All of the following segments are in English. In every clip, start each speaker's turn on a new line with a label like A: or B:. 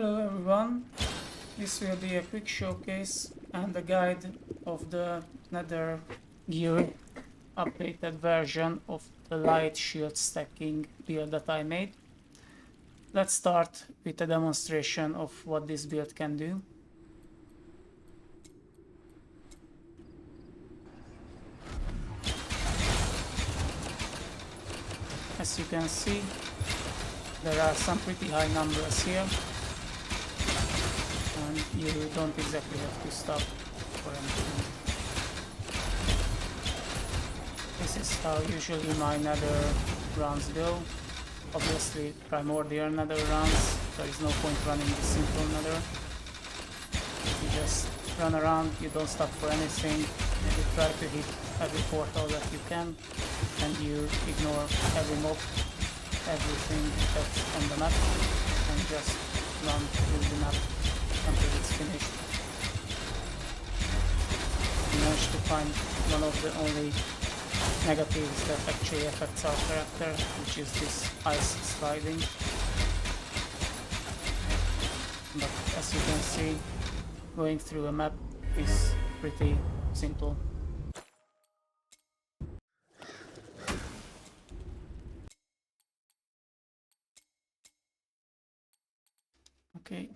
A: Hello everyone, this will be a quick showcase and a guide of the Nether gear updated version of the light shield stacking build that I made. Let's start with a demonstration of what this build can do. As you can see, there are some pretty high numbers here. And you don't exactly have to stop for anything. This is how usually my nether runs go. Obviously primordial nether runs, there is no point running the simple nether. You just run around, you don't stop for anything, you try to hit every portal that you can, and you ignore every mob, everything that's on the map, and just run through the map until it's finished. I managed to find one of the only negatives that actually affects our character, which is this ice sliding. But as you can see, going through a map is pretty simple. Okay.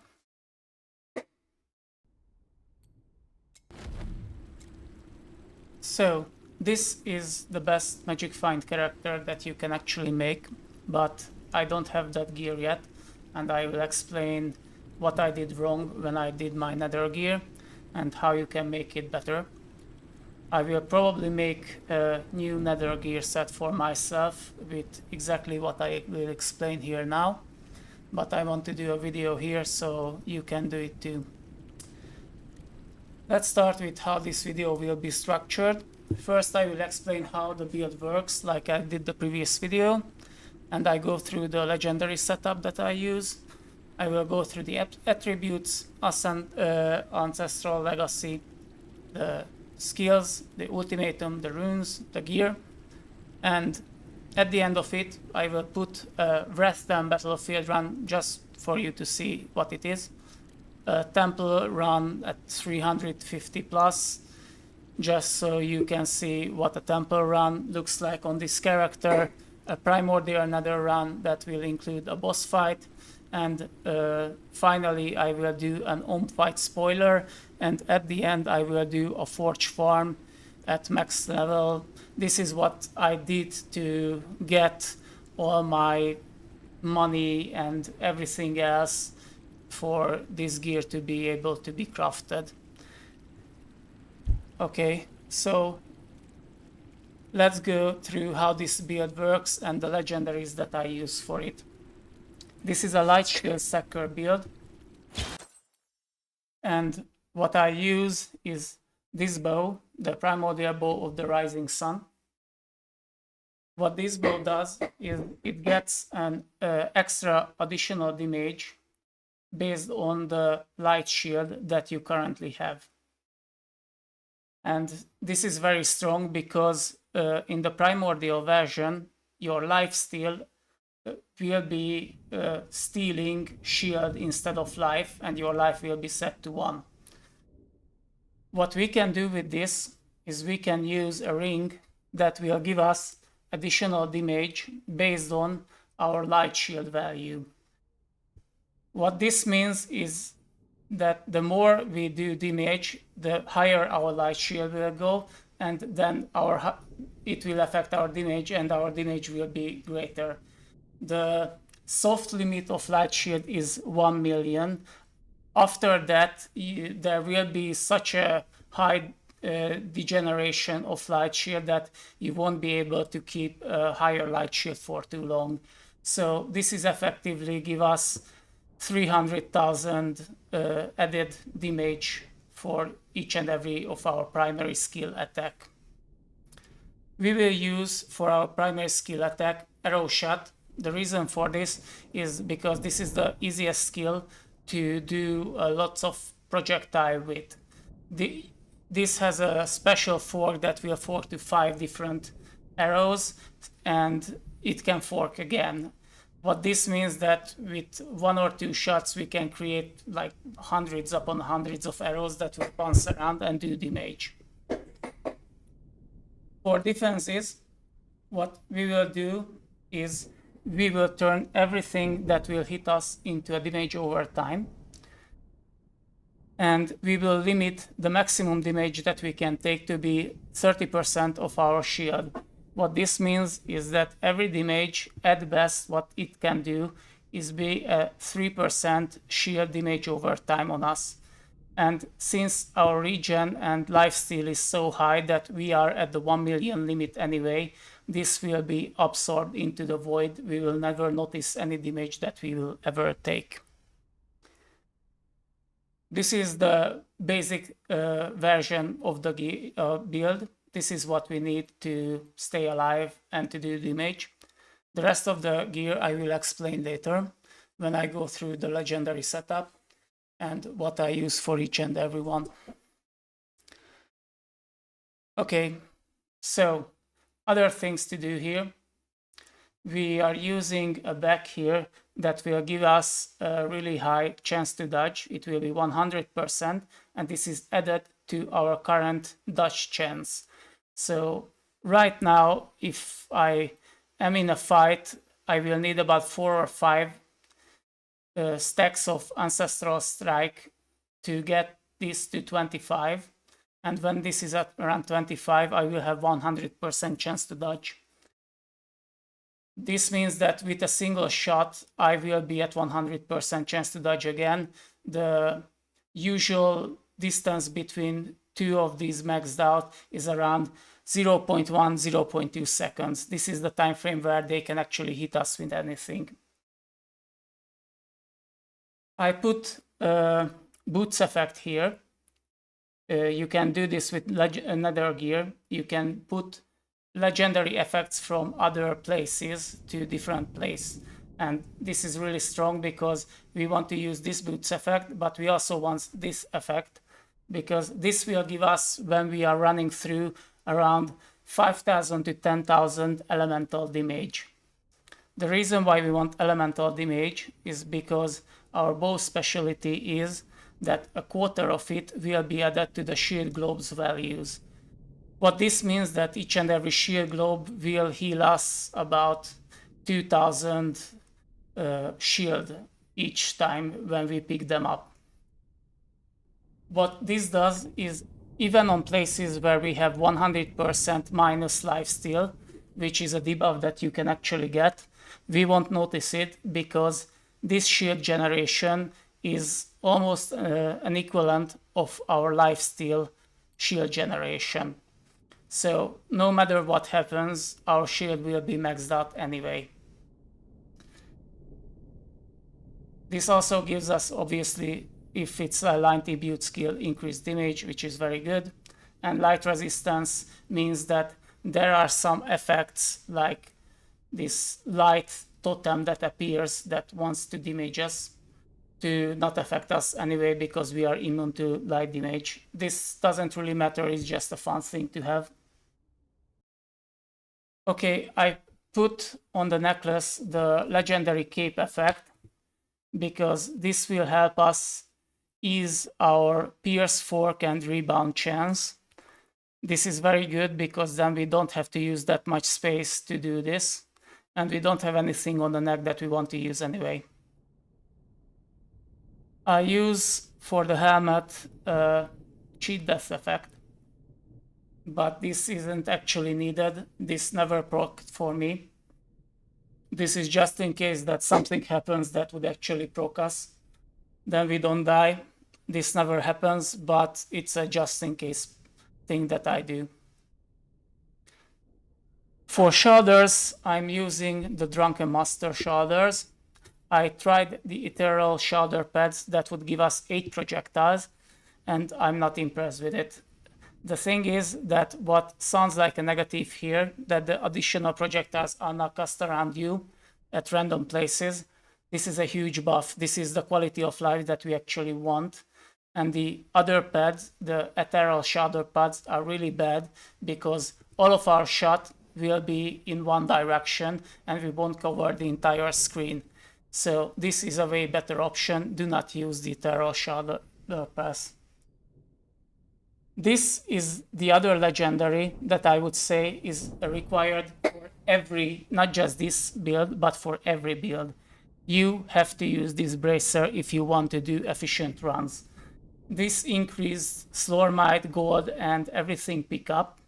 A: So, this is the best magic find character that you can actually make, but I don't have that gear yet, and I will explain what I did wrong when I did my nether gear and how you can make it better. I will probably make a new nether gear set for myself with exactly what I will explain here now, but I want to do a video here so you can do it too. Let's start with how this video will be structured. First I will explain how the build works like I did the previous video, and I go through the legendary setup that I use. I will go through the attributes, Ancestral Legacy, the skills, the Ultimatum, the runes, the gear, and at the end of it I will put a Wrathdown Battlefield run just for you to see what it is. A temple run at 350 plus, just so you can see what a temple run looks like on this character. A primordial nether run that will include a boss fight, and finally I will do an Ohm spoiler, and at the end I will do a forge farm at max level. This is what I did to get all my money and everything else for this gear to be able to be crafted. Okay, so let's go through how this build works and the legendaries that I use for it. This is a light shield stacker build, and what I use is this bow, the primordial bow of the rising sun. What this bow does is it gets an extra additional damage based on the light shield that you currently have. And this is very strong because in the primordial version, your lifesteal will be stealing shield instead of life, and your life will be set to 1. What we can do with this is we can use a ring that will give us additional damage based on our light shield value. What this means is that the more we do damage, the higher our light shield will go, and then it will affect our damage, and our damage will be greater. The soft limit of light shield is 1 million. After that, there will be such a high degeneration of light shield that you won't be able to keep a higher light shield for too long. So this is effectively give us 300,000 added damage for each and every of our primary skill attack. We will use for our primary skill attack arrow shot. The reason for this is because this is the easiest skill to do lots of projectile with. This has a special fork that will fork to 5 different arrows, and it can fork again. What this means that with 1 or 2 shots we can create like hundreds upon hundreds of arrows that will bounce around and do damage. For defenses, what we will do is we will turn everything that will hit us into a damage over time, and we will limit the maximum damage that we can take to be 30% of our shield. What this means is that every damage, at best, what it can do is be a 3% shield damage over time on us. And since our regen and lifesteal is so high that we are at the 1 million limit anyway, this will be absorbed into the void. We will never notice any damage that we will ever take. This is the basic version of the build. This is what we need to stay alive and to do damage. The rest of the gear I will explain later when I go through the legendary setup and what I use for each and every one. Okay, so other things to do here. We are using a back here that will give us a really high chance to dodge. It will be 100%, and this is added to our current dodge chance. So right now, if I am in a fight, I will need about 4 or 5 stacks of Ancestral Strike to get this to 25. And when this is at around 25, I will have 100% chance to dodge. This means that with a single shot, I will be at 100% chance to dodge again. The usual distance between 2 of these maxed out is around 0.1, 0.2 seconds. This is the time frame where they can actually hit us with anything. I put boots effect here. You can do this with Nether gear. You can put legendary effects from other places to different places, and this is really strong because we want to use this boots effect, but we also want this effect because this will give us, when we are running through, around 5,000 to 10,000 elemental damage. The reason why we want elemental damage is because our bow specialty is that a quarter of it will be added to the shield globe's values. What this means that each and every shield globe will heal us about 2,000 shield each time when we pick them up. What this does is, even on places where we have 100% minus lifesteal, which is a debuff that you can actually get, we won't notice it because this shield generation is almost an equivalent of our lifesteal shield generation. So no matter what happens, our shield will be maxed out anyway. This also gives us, obviously, if it's a line tribute skill, increased damage, which is very good. And light resistance means that there are some effects like this light totem that appears that wants to damage us to not affect us anyway because we are immune to light damage. This doesn't really matter, it's just a fun thing to have. Okay, I put on the necklace the legendary cape effect because this will help us ease our pierce, fork, and rebound chance. This is very good because then we don't have to use that much space to do this, and we don't have anything on the neck that we want to use anyway. I use for the helmet cheat death effect, but this isn't actually needed. This never procced for me. This is just in case that something happens that would actually proc us. Then we don't die. This never happens, but it's a just in case thing that I do. For shoulders, I'm using the Drunken Master shoulders. I tried the ethereal shoulder pads that would give us 8 projectiles, and I'm not impressed with it. The thing is that what sounds like a negative here, that the additional projectiles are not cast around you at random places, this is a huge buff. This is the quality of life that we actually want. And the other pads, the ethereal shoulder pads, are really bad because all of our shot will be in one direction and we won't cover the entire screen. So this is a way better option. Do not use the Terror Shadow Pass. This is the other legendary that I would say is required for every, not just this build, but for every build. You have to use this bracer if you want to do efficient runs. This increased Slormite, gold, and everything pickup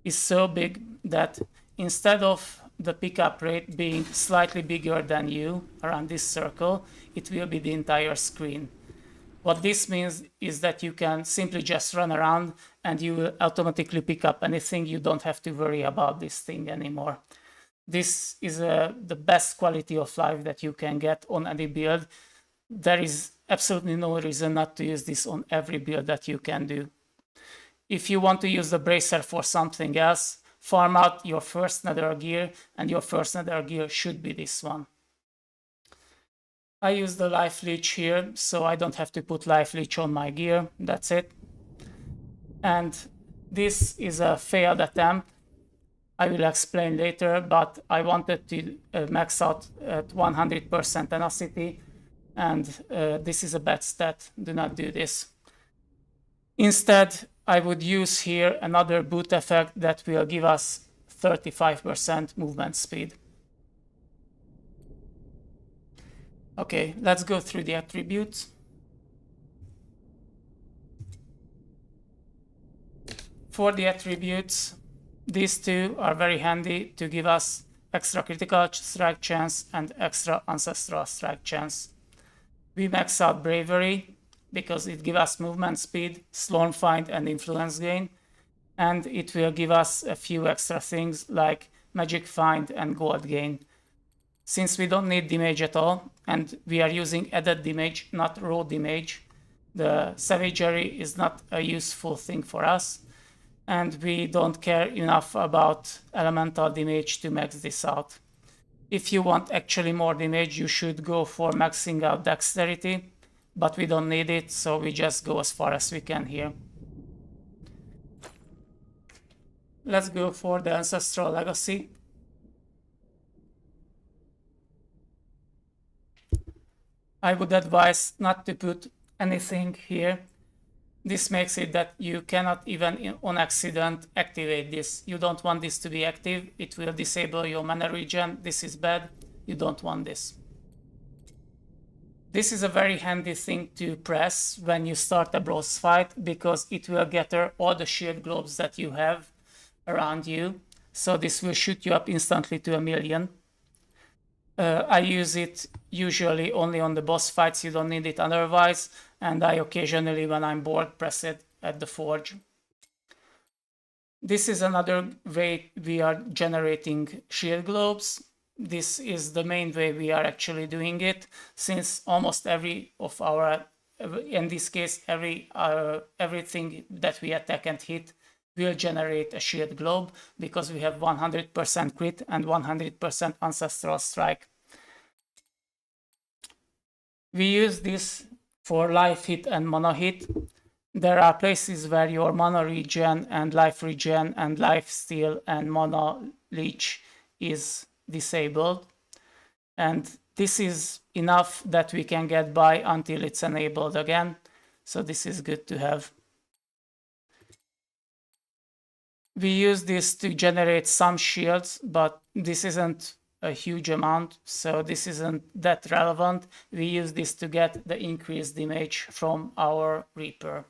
A: is so big that instead of the pickup rate being slightly bigger than you around this circle, it will be the entire screen. What this means is that you can simply just run around and you will automatically pick up anything. You don't have to worry about this thing anymore. This is the best quality of life that you can get on any build. There is absolutely no reason not to use this on every build that you can do. If you want to use the bracer for something else, farm out your first nether gear, and your first nether gear should be this one. I use the life leech here, so I don't have to put life leech on my gear. That's it. And this is a failed attempt. I will explain later, but I wanted to max out at 100% tenacity, and this is a bad stat. Do not do this. Instead, I would use here another boot effect that will give us 35% movement speed. Okay, let's go through the attributes. For the attributes, these two are very handy to give us extra critical strike chance and extra ancestral strike chance. We max out bravery because it gives us movement speed, Slorm find, and influence gain, and it will give us a few extra things like magic find and gold gain. Since we don't need damage at all, and we are using added damage, not raw damage, the savagery is not a useful thing for us, and we don't care enough about elemental damage to max this out. If you want actually more damage, you should go for maxing out dexterity, but we don't need it, so we just go as far as we can here. Let's go for the Ancestral Legacy. I would advise not to put anything here. This makes it that you cannot even on accident activate this. You don't want this to be active. It will disable your mana regen. This is bad. You don't want this. This is a very handy thing to press when you start a boss fight because it will gather all the shield globes that you have around you. So this will shoot you up instantly to 1,000,000. I use it usually only on the boss fights. You don't need it otherwise. And I occasionally, when I'm bored, press it at the forge. This is another way we are generating shield globes. This is the main way we are actually doing it, since almost every of our, in this case, everything that we attack and hit will generate a shield globe because we have 100% crit and 100% ancestral strike. We use this for life hit and mana hit. There are places where your mana regen and life steal and mana leech is disabled, and this is enough that we can get by until it's enabled again, so this is good to have. We use this to generate some shields, but this isn't a huge amount, so this isn't that relevant. We use this to get the increased damage from our Reaper.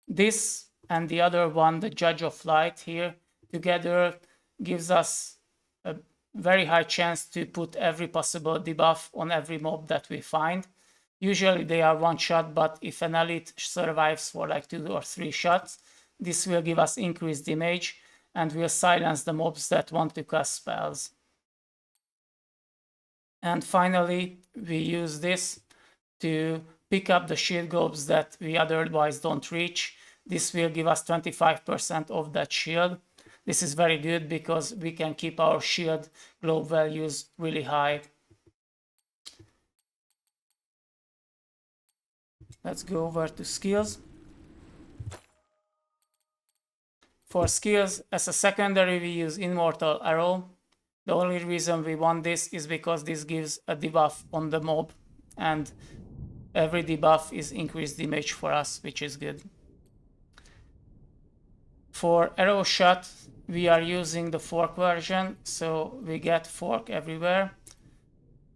A: This and the other one, the Judge of Light here, together gives us a very high chance to put every possible debuff on every mob that we find. Usually they are one shot, but if an elite survives for like 2 or 3 shots, this will give us increased damage and will silence the mobs that want to cast spells. And finally, we use this to pick up the shield globes that we otherwise don't reach. This will give us 25% of that shield. This is very good because we can keep our shield globe values really high. Let's go over to skills. For skills, as a secondary, we use Immortal Arrow. The only reason we want this is because this gives a debuff on the mob, and every debuff is increased damage for us, which is good. For arrow shot, we are using the fork version, so we get fork everywhere.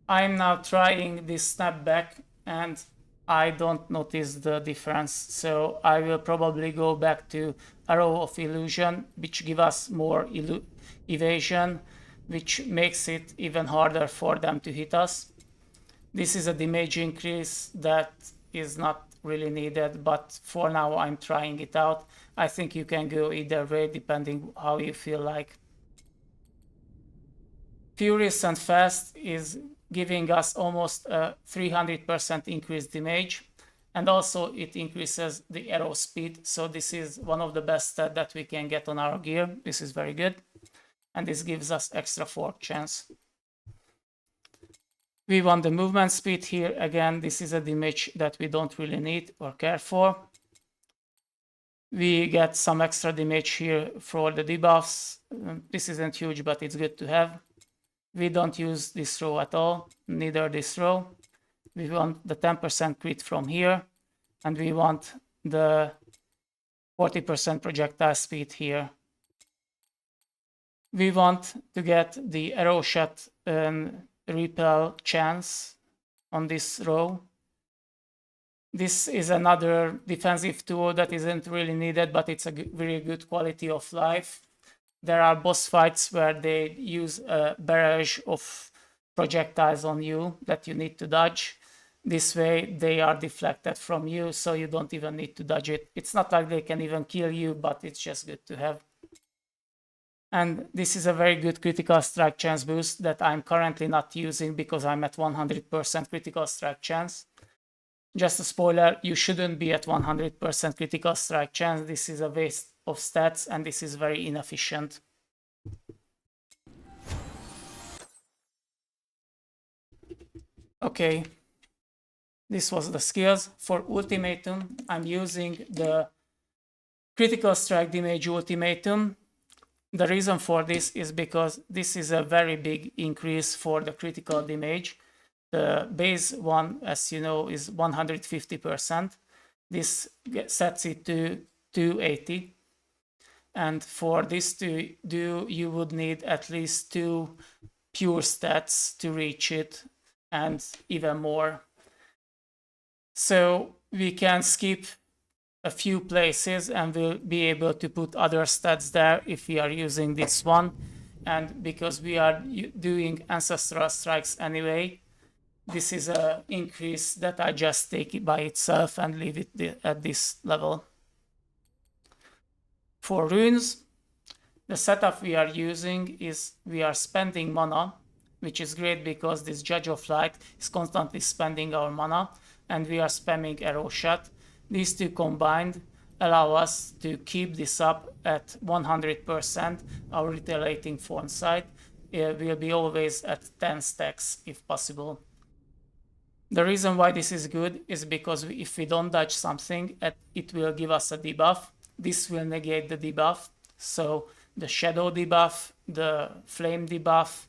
A: I'm now trying this snapback and I don't notice the difference, so I will probably go back to Arrow of Illusion, which give us more evasion, which makes it even harder for them to hit us. This is a damage increase that is not really needed, but for now I'm trying it out. I think you can go either way depending how you feel like. Furious and Fast is giving us almost a 300% increased damage, and also it increases the arrow speed, so this is one of the best stats that we can get on our gear. This is very good, and this gives us extra fork chance. We want the movement speed here. Again, this is a damage that we don't really need or care for. We get some extra damage here for the debuffs. This isn't huge, but it's good to have. We don't use this row at all, neither this row. We want the 10% crit from here, and we want the 40% projectile speed here. We want to get the arrow shot and repel chance on this row. This is another defensive tool that isn't really needed, but it's a very good quality of life. There are boss fights where they use a barrage of projectiles on you that you need to dodge. This way they are deflected from you, so you don't even need to dodge it. It's not like they can even kill you, but it's just good to have. And this is a very good critical strike chance boost that I'm currently not using because I'm at 100% critical strike chance. Just a spoiler, you shouldn't be at 100% critical strike chance. This is a waste of stats and this is very inefficient. Okay, this was the skills. For Ultimatum, I'm using the critical strike damage Ultimatum. The reason for this is because this is a very big increase for the critical damage. The base one, as you know, is 150%. This sets it to 280. And for this to do, you would need at least 2 pure stats to reach it, and even more. So we can skip a few places and we'll be able to put other stats there if we are using this one. And because we are doing ancestral strikes anyway, this is an increase that I just take it by itself and leave it at this level. For runes, the setup we are using is we are spending mana, which is great because this Judge of Light is constantly spending our mana, and we are spamming arrow shot. These two combined allow us to keep this up at 100%. Our retaliating form sight will be always at 10 stacks if possible. The reason why this is good is because if we don't dodge something, it will give us a debuff. This will negate the debuff. So the shadow debuff, the flame debuff,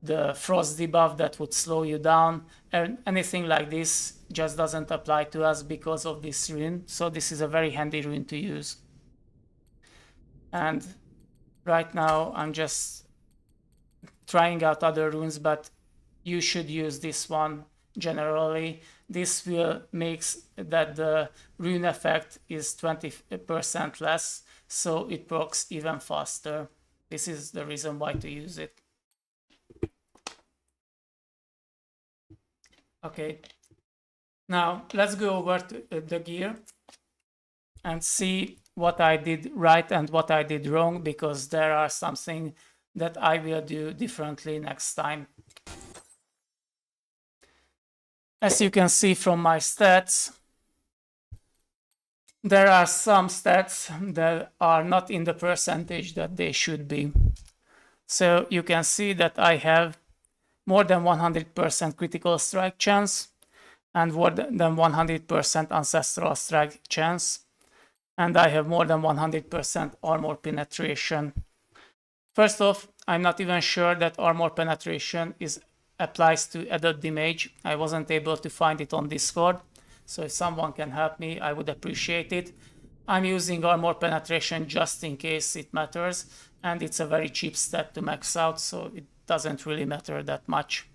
A: the frost debuff that would slow you down, and anything like this just doesn't apply to us because of this rune. So this is a very handy rune to use. And right now I'm just trying out other runes, but you should use this one generally. This will makes that the rune effect is 20% less, so it procs even faster. This is the reason why to use it. Okay, now let's go over to the gear and see what I did right and what I did wrong, because there are something that I will do differently next time. As you can see from my stats, there are some stats that are not in the percentage that they should be. So you can see that I have more than 100% critical strike chance and more than 100% ancestral strike chance. and I have more than 100% armor penetration. First off, I'm not even sure that armor penetration applies to added damage. I wasn't able to find it on Discord, so if someone can help me, I would appreciate it. I'm using armor penetration just in case it matters, and it's a very cheap stat to max out, so it doesn't really matter that much.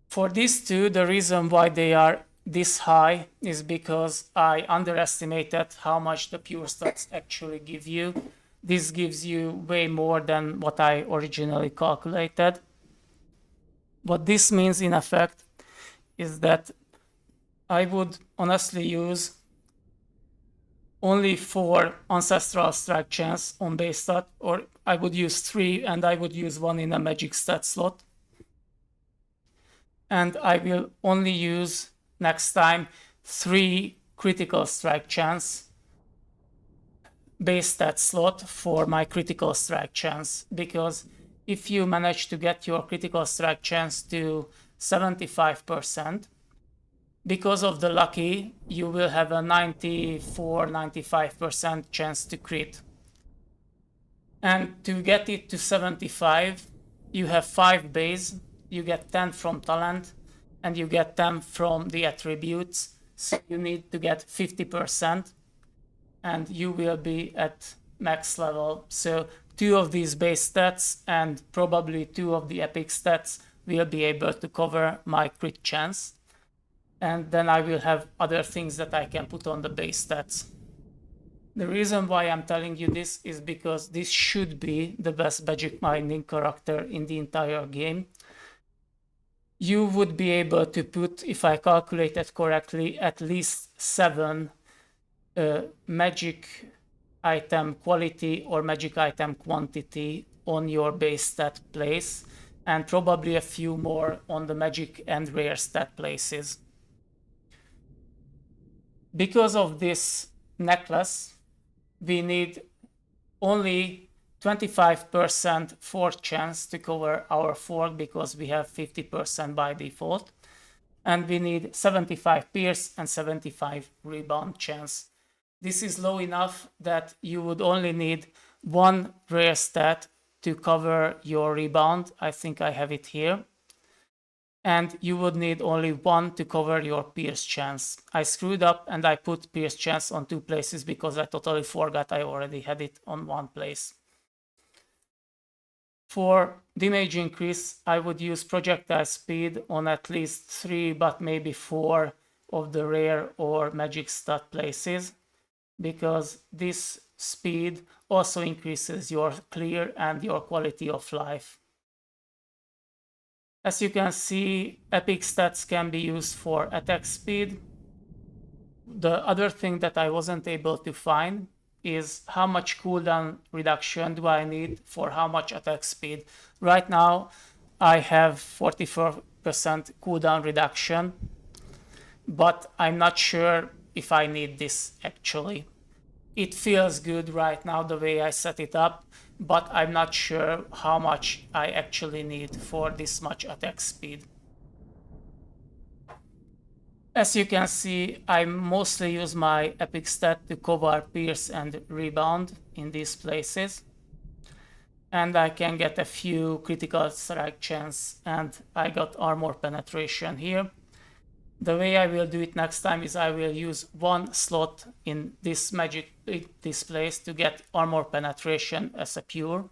A: For these two, the reason why they are this high is because I underestimated how much the pure stats actually give you. This gives you way more than what I originally calculated. What this means in effect is that I would honestly use only 4 Ancestral Strike chance on base stat, or I would use 3 and I would use 1 in a magic stat slot. And I will only use next time 3 critical strike chance base stat slot for my critical strike chance, because if you manage to get your critical strike chance to 75%, because of the lucky, you will have a 94-95% chance to crit. And to get it to 75, you have 5 base, you get 10 from talent, and you get 10 from the attributes. So you need to get 50%, and you will be at max level. So 2 of these base stats and probably 2 of the epic stats will be able to cover my crit chance. And then I will have other things that I can put on the base stats. The reason why I'm telling you this is because this should be the best magic mining character in the entire game. You would be able to put, if I calculated correctly, at least 7 magic item quality or magic item quantity on your base stat place, and probably a few more on the magic and rare stat places. Because of this necklace, we need only 25% fork chance to cover our fork because we have 50% by default. And we need 75 pierce and 75 rebound chance. This is low enough that you would only need 1 rare stat to cover your rebound. I think I have it here. And you would need only 1 to cover your pierce chance. I screwed up and I put pierce chance on 2 places because I totally forgot I already had it on 1 place. For damage increase, I would use projectile speed on at least 3, but maybe 4 of the rare or magic stat places, because this speed also increases your clear and your quality of life. As you can see, epic stats can be used for attack speed. The other thing that I wasn't able to find is how much cooldown reduction do I need for how much attack speed. Right now, I have 44% cooldown reduction, but I'm not sure if I need this actually. It feels good right now the way I set it up, but I'm not sure how much I actually need for this much attack speed. As you can see, I mostly use my epic stat to cover pierce and rebound in these places. And I can get a few critical strike chance, and I got armor penetration here. The way I will do it next time is I will use 1 slot in this place to get armor penetration as a pure,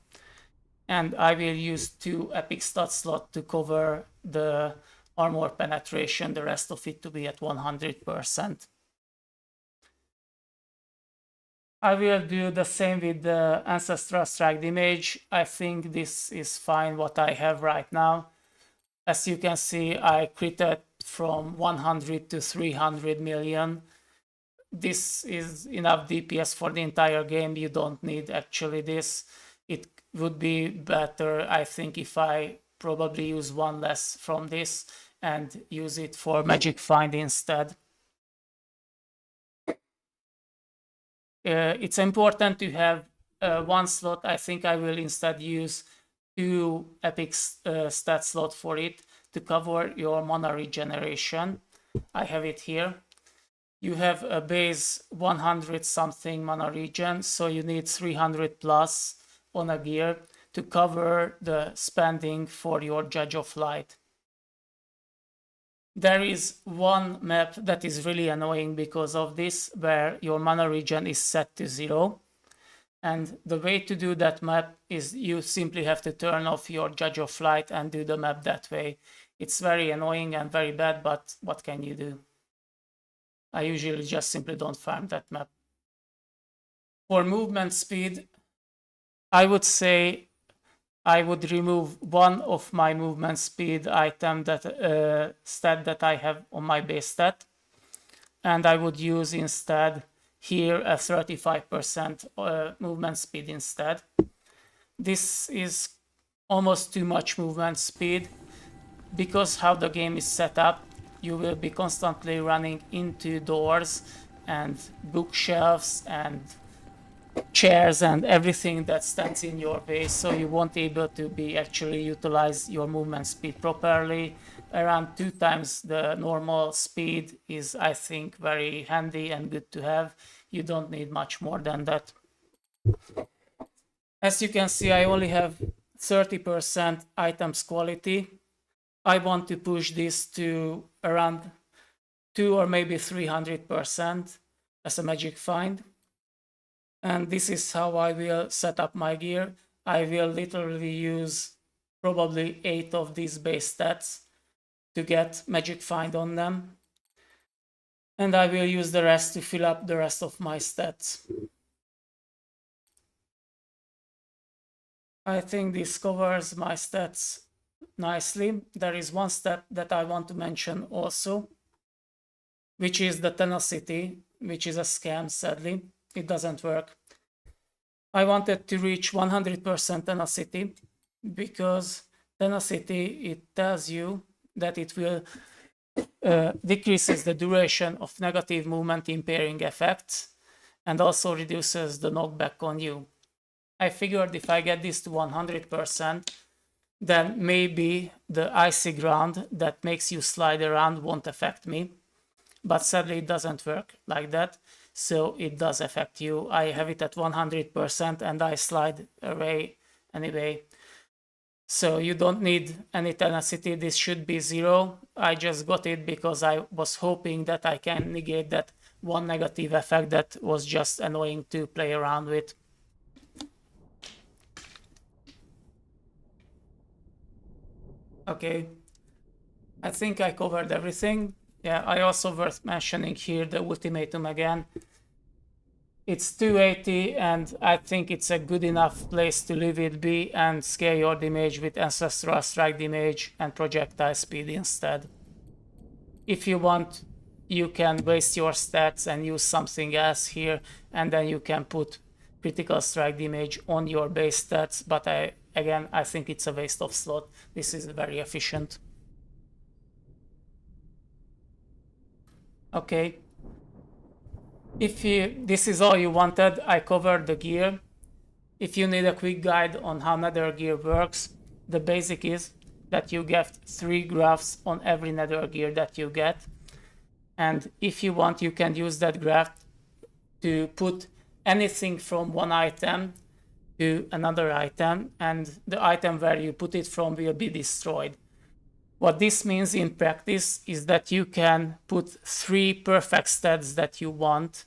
A: and I will use 2 epic stat slot to cover the armor penetration, the rest of it to be at 100%. I will do the same with the Ancestral Strike damage. I think this is fine what I have right now. As you can see, I critted from 100 to 300 million. This is enough DPS for the entire game. You don't need actually this. It would be better, I think, if I probably use 1 less from this and use it for Magic Find instead. It's important to have 1 slot. I think I will instead use 2 epic stat slot for it to cover your mana regeneration. I have it here. You have a base 100 something mana regen, so you need 300 plus on a gear to cover the spending for your Judge of Light. There is one map that is really annoying because of this, where your mana regen is set to 0. And the way to do that map is you simply have to turn off your Judge of Light and do the map that way. It's very annoying and very bad, but what can you do? I usually just simply don't farm that map. For movement speed, I would say I would remove one of my movement speed item that stat that I have on my base stat, and I would use instead here a 35% movement speed instead. This is almost too much movement speed because how the game is set up. You will be constantly running into doors and bookshelves and chairs and everything that stands in your way, so you won't be able to actually utilize your movement speed properly. Around 2 times the normal speed is, I think, very handy and good to have. You don't need much more than that. As you can see, I only have 30% items quality. I want to push this to around 200 or maybe 300% as a magic find. And this is how I will set up my gear. I will literally use probably 8 of these base stats to get magic find on them. And I will use the rest to fill up the rest of my stats. I think this covers my stats nicely. There is one stat that I want to mention also, which is the tenacity, which is a scam, sadly. It doesn't work. I wanted to reach 100% tenacity because tenacity, it tells you that it will decreases the duration of negative movement impairing effects and also reduces the knockback on you. I figured if I get this to 100%, then maybe the icy ground that makes you slide around won't affect me. But sadly, it doesn't work like that. So it does affect you. I have it at 100% and I slide away anyway. So you don't need any tenacity. This should be 0. I just got it because I was hoping that I can negate that one negative effect that was just annoying to play around with. Okay, I think I covered everything. Yeah, I also worth mentioning here the Ultimatum again. It's 280 and I think it's a good enough place to leave it be and scale your damage with Ancestral Strike damage and projectile speed instead. If you want, you can waste your stats and use something else here, and then you can put critical strike damage on your base stats, but I think it's a waste of slot. This is very efficient. Okay. If this is all you wanted, I covered the gear. If you need a quick guide on how nether gear works, the basic is that you get 3 graphs on every nether gear that you get. And if you want, you can use that graph to put anything from one item to another item, and the item where you put it from will be destroyed. What this means in practice is that you can put 3 perfect stats that you want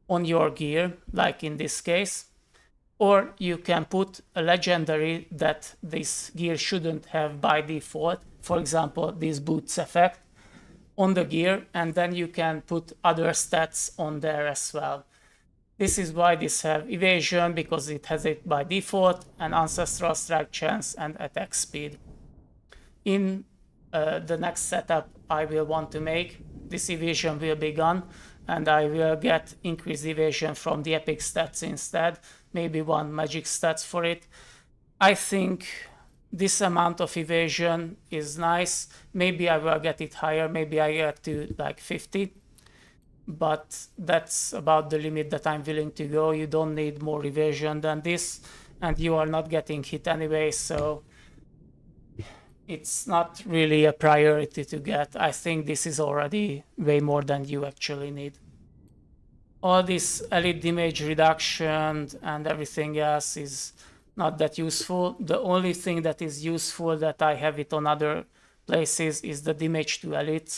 A: on your gear, like in this case, or you can put a legendary that this gear shouldn't have by default, for example this boots effect, on the gear, and then you can put other stats on there as well. This is why this have evasion, because it has it by default, and ancestral strike chance and attack speed. In the next setup I will want to make, this evasion will be gone, and I will get increased evasion from the epic stats instead, maybe 1 magic stats for it. I think this amount of evasion is nice. Maybe I will get it higher, maybe I get to like 50, but that's about the limit that I'm willing to go. You don't need more evasion than this, and you are not getting hit anyway, so it's not really a priority to get. I think this is already way more than you actually need. all this elite damage reduction and everything else is not that useful. The only thing that is useful that I have it on other places is the damage to elites.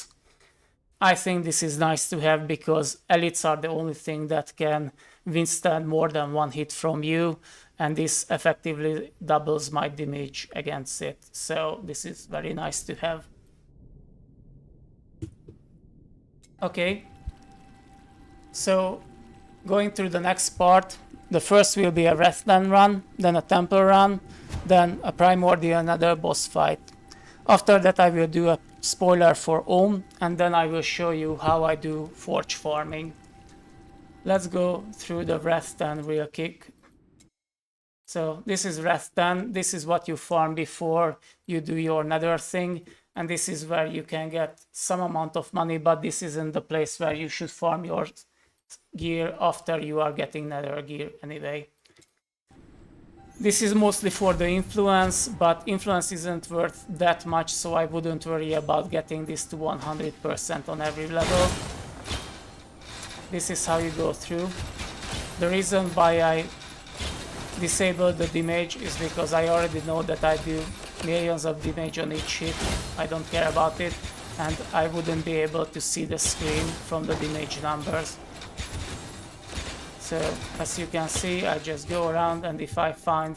A: I think this is nice to have because elites are the only thing that can withstand more than one hit from you, and this effectively doubles my damage against it. So this is very nice to have. Okay, so going through the next part, the first will be a Wrathland run, then a Temple run, then a Primordial Nether boss fight. After that I will do a spoiler for Ohm, and then I will show you how I do forge farming. Let's go through the Wrathland real quick. So this is Wrathland, this is what you farm before you do your Nether thing, and this is where you can get some amount of money, but this isn't the place where you should farm your gear after you are getting Nether gear anyway. This is mostly for the influence, but influence isn't worth that much, so I wouldn't worry about getting this to 100% on every level. This is how you go through. The reason why I disable the damage is because I already know that I do millions of damage on each hit. I don't care about it, and I wouldn't be able to see the screen from the damage numbers. So as you can see, I just go around, and if I find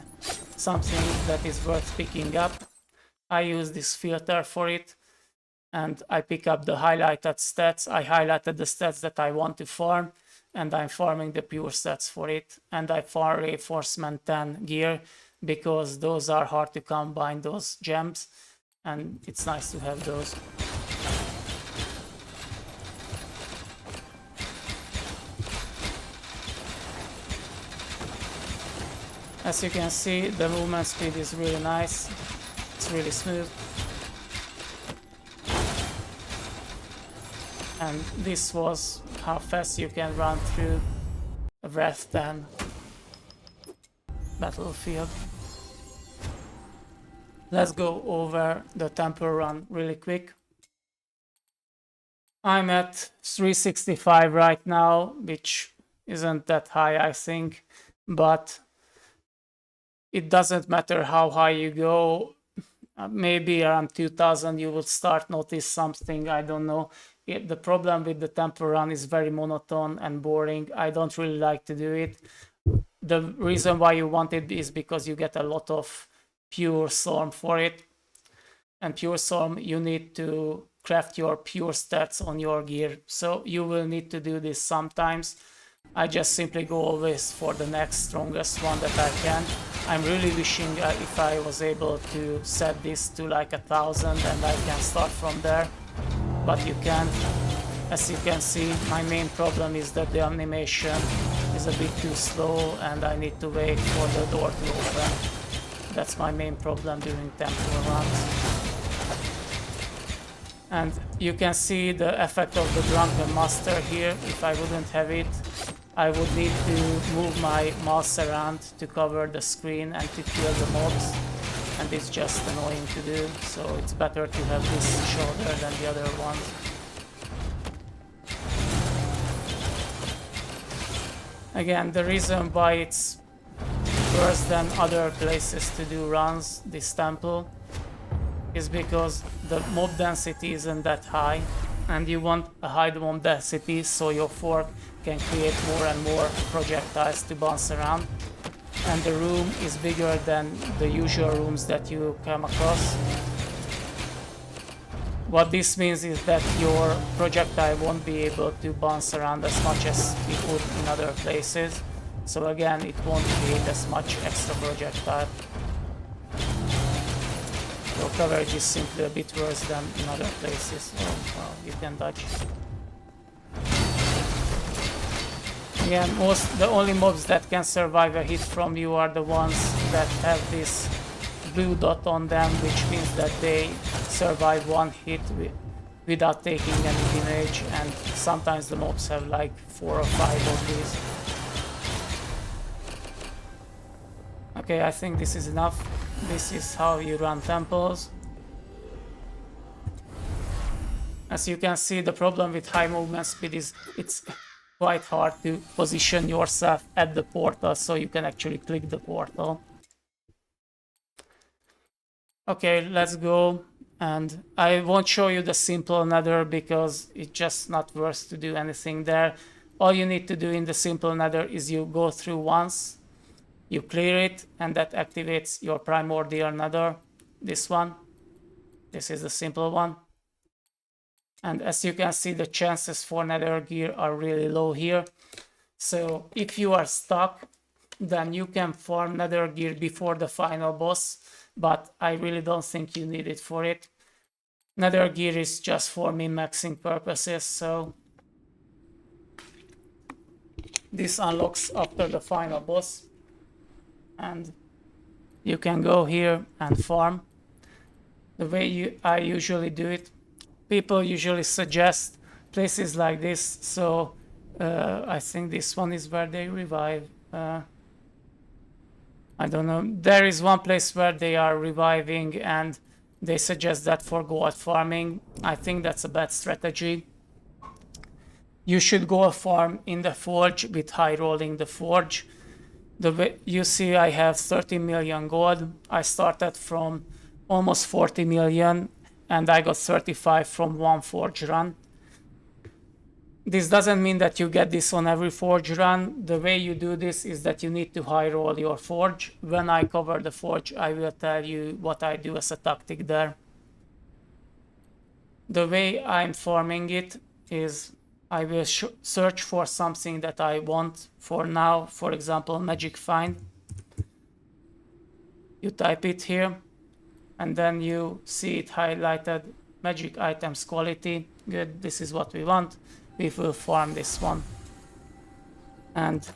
A: something that is worth picking up, I use this filter for it, and I pick up the highlighted stats. I highlighted the stats that I want to farm, and I'm farming the pure stats for it. And I farm reinforcement 10 gear because those are hard to combine, those gems, and it's nice to have those. As you can see, the movement speed is really nice. It's really smooth. And this was how fast you can run through a Wrathland battlefield. Let's go over the Temple run really quick. I'm at 365 right now, which isn't that high, I think, but it doesn't matter how high you go. Maybe around 2000 you will start notice something, I don't know. The problem with the Temple run is very monotone and boring. I don't really like to do it. The reason why you want it is because you get a lot of pure storm for it, and pure storm you need to craft your pure stats on your gear, so you will need to do this sometimes. I just simply go always for the next strongest one that I can. I'm really wishing if I was able to set this to like 1000 and I can start from there, but you can't. As you can see, my main problem is that the animation is a bit too slow and I need to wait for the door to open. That's my main problem during Temple runs. And you can see the effect of the Drunken Master here. If I wouldn't have it, I would need to move my mouse around to cover the screen and to kill the mobs, and it's just annoying to do, so it's better to have this shorter than the other ones. Again, the reason why it's worse than other places to do runs, this temple, is because the mob density isn't that high, and you want a high mob density so your fork can create more and more projectiles to bounce around, and the room is bigger than the usual rooms that you come across. What this means is that your projectile won't be able to bounce around as much as it would in other places, so again it won't create as much extra projectile. Your coverage is simply a bit worse than in other places. Well, you can dodge. Again, the only mobs that can survive a hit from you are the ones that have this blue dot on them, which means that they survive one hit without taking any damage, and sometimes the mobs have like 4 or 5 of these. Okay, I think this is enough. This is how you run temples. As you can see, the problem with high movement speed is it's quite hard to position yourself at the portal so you can actually click the portal. Okay, let's go. And I won't show you the simple nether because it's just not worth to do anything there. All you need to do in the simple nether is you go through once, you clear it, and that activates your primordial nether. This one. This is the simple one. And as you can see, the chances for nether gear are really low here. So if you are stuck, then you can farm nether gear before the final boss, but I really don't think you need it for it. Nether gear is just for min-maxing purposes, so this unlocks after the final boss. And you can go here and farm. The way I usually do it, people usually suggest places like this, so I think this one is where they revive. I don't know. There is one place where they are reviving and they suggest that for gold farming. I think that's a bad strategy. You should go farm in the forge with high rolling the forge. The way you see, I have 30 million gold. I started from almost 40 million and I got 35 from one forge run. This doesn't mean that you get this on every forge run. The way you do this is that you need to high roll your forge. When I cover the forge, I will tell you what I do as a tactic there. The way I'm farming it is I will search for something that I want for now. For example, magic find. You type it here and then you see it highlighted, magic items quality. Good, this is what we want. We will farm this one. And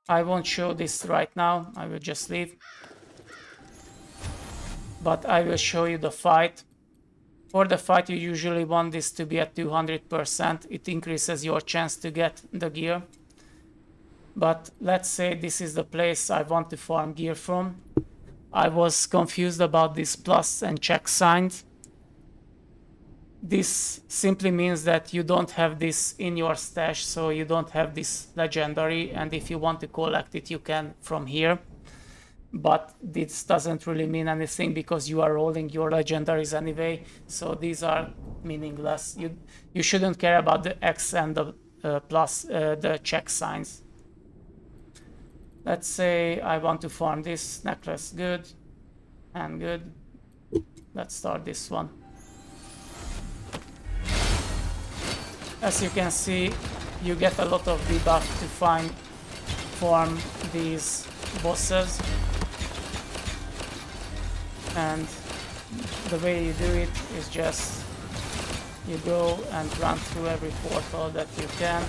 A: I won't show this right now, I will just leave. But I will show you the fight. For the fight, you usually want this to be at 200%. It increases your chance to get the gear. But let's say this is the place I want to farm gear from. I was confused about these plus and check signs. This simply means that you don't have this in your stash, so you don't have this legendary, and if you want to collect it, you can from here. But this doesn't really mean anything because you are rolling your legendaries anyway, so these are meaningless. You shouldn't care about the X and the plus, the check signs. Let's say I want to farm this necklace, good and good. Let's start this one. As you can see, you get a lot of debuff to farm these bosses. And the way you do it is just you go and run through every portal that you can.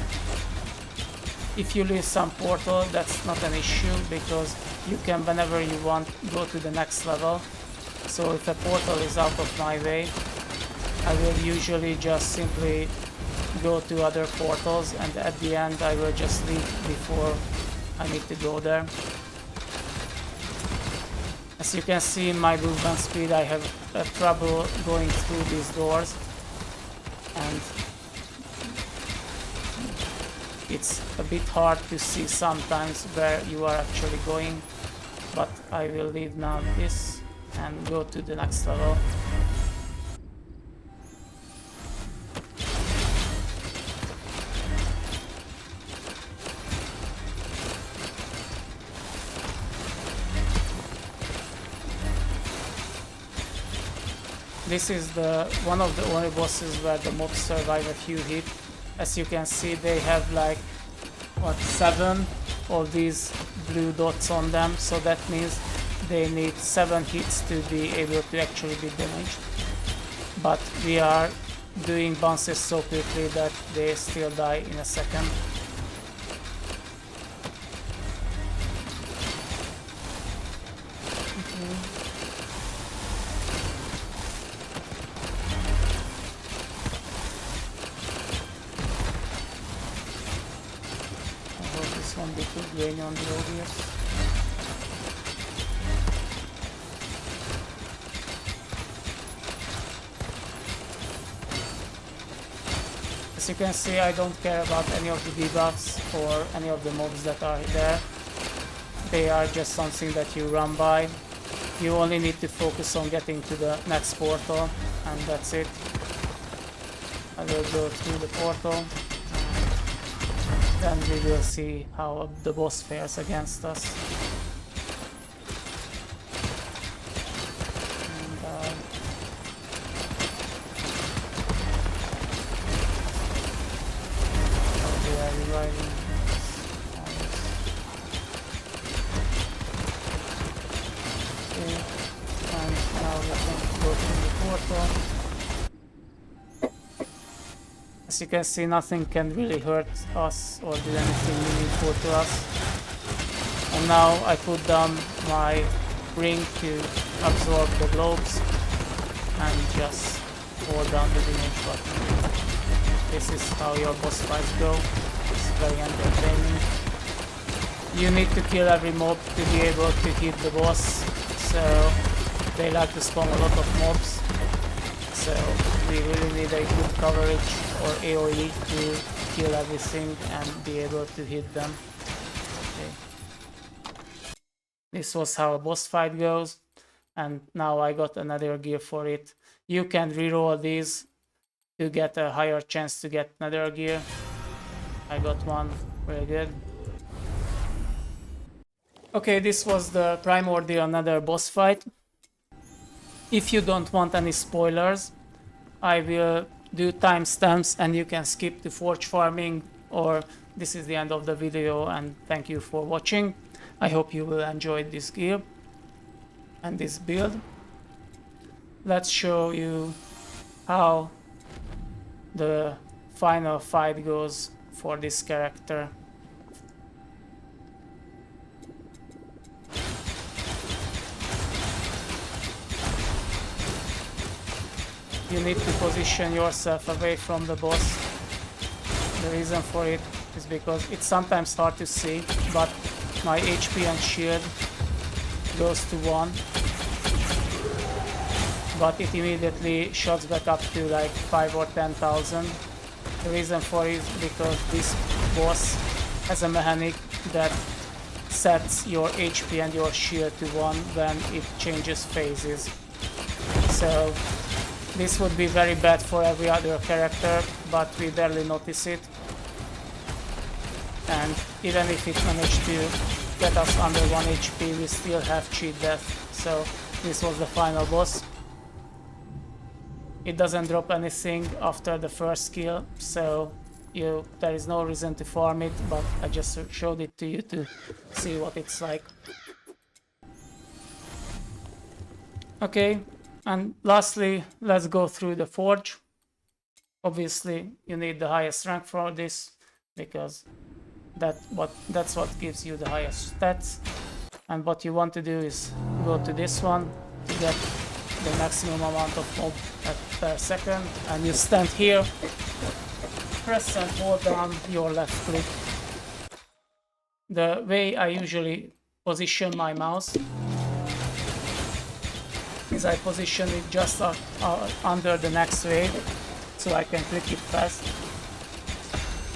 A: If you lose some portal, that's not an issue because you can, whenever you want, go to the next level. So if a portal is out of my way, I will usually just simply go to other portals, and at the end I will just leave before I need to go there. As you can see in my movement speed, I have trouble going through these doors, and it's a bit hard to see sometimes where you are actually going, but I will leave now this and go to the next level. This is one of the only bosses where the mobs survive a few hits. As you can see, they have like, what, 7 of these blue dots on them, so that means they need 7 hits to be able to actually be damaged. But we are doing bounces so quickly that they still die in a second. Drain on the obvious. As you can see, I don't care about any of the debuffs or any of the mobs that are there. They are just something that you run by. You only need to focus on getting to the next portal, and that's it. I will go through the portal. Then we will see how the boss fares against us. As you can see, nothing can really hurt us or do anything meaningful to us. And now I put down my ring to absorb the globes and just hold down the damage button. This is how your boss fights go. It's very entertaining. You need to kill every mob to be able to hit the boss, so they like to spawn a lot of mobs. So we really need a good coverage or AoE to kill everything and be able to hit them. Okay. This was how a boss fight goes, and now I got another gear for it. You can reroll these to get a higher chance to get another gear. I got one, very good. Okay, this was the Primordial Nether boss fight. If you don't want any spoilers, I will do timestamps and you can skip to forge farming, or this is the end of the video, and thank you for watching. I hope you will enjoy this gear and this build. Let's show you how the final fight goes for this character. You need to position yourself away from the boss. The reason for it is because it's sometimes hard to see, but my HP and shield goes to 1, but it immediately shots back up to like 5 or 10,000. The reason for it is because this boss has a mechanic that sets your HP and your shield to 1 when it changes phases. So this would be very bad for every other character, but we barely notice it. And even if it managed to get us under 1 HP, we still have cheat death. So this was the final boss. It doesn't drop anything after the first kill, so there is no reason to farm it, but I just showed it to you to see what it's like. Okay. And lastly, let's go through the forge. Obviously, you need the highest rank for this, because that's what gives you the highest stats. And what you want to do is go to this one to get the maximum amount of mob per second. And you stand here, press and hold down your left click. The way I usually position my mouse is I position it just under the next wave, so I can click it fast.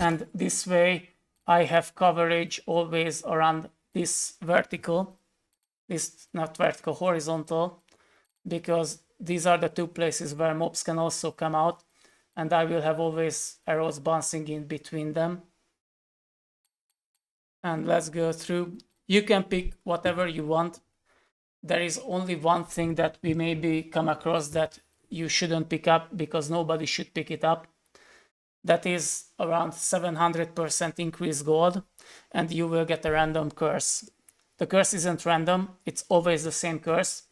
A: And this way I have coverage always around this vertical, horizontal, because these are the two places where mobs can also come out, and I will have always arrows bouncing in between them. And let's go through. You can pick whatever you want. There is only one thing that we maybe come across that you shouldn't pick up, because nobody should pick it up. That is around 700% increased gold, and you will get a random curse. The curse isn't random, it's always the same curse.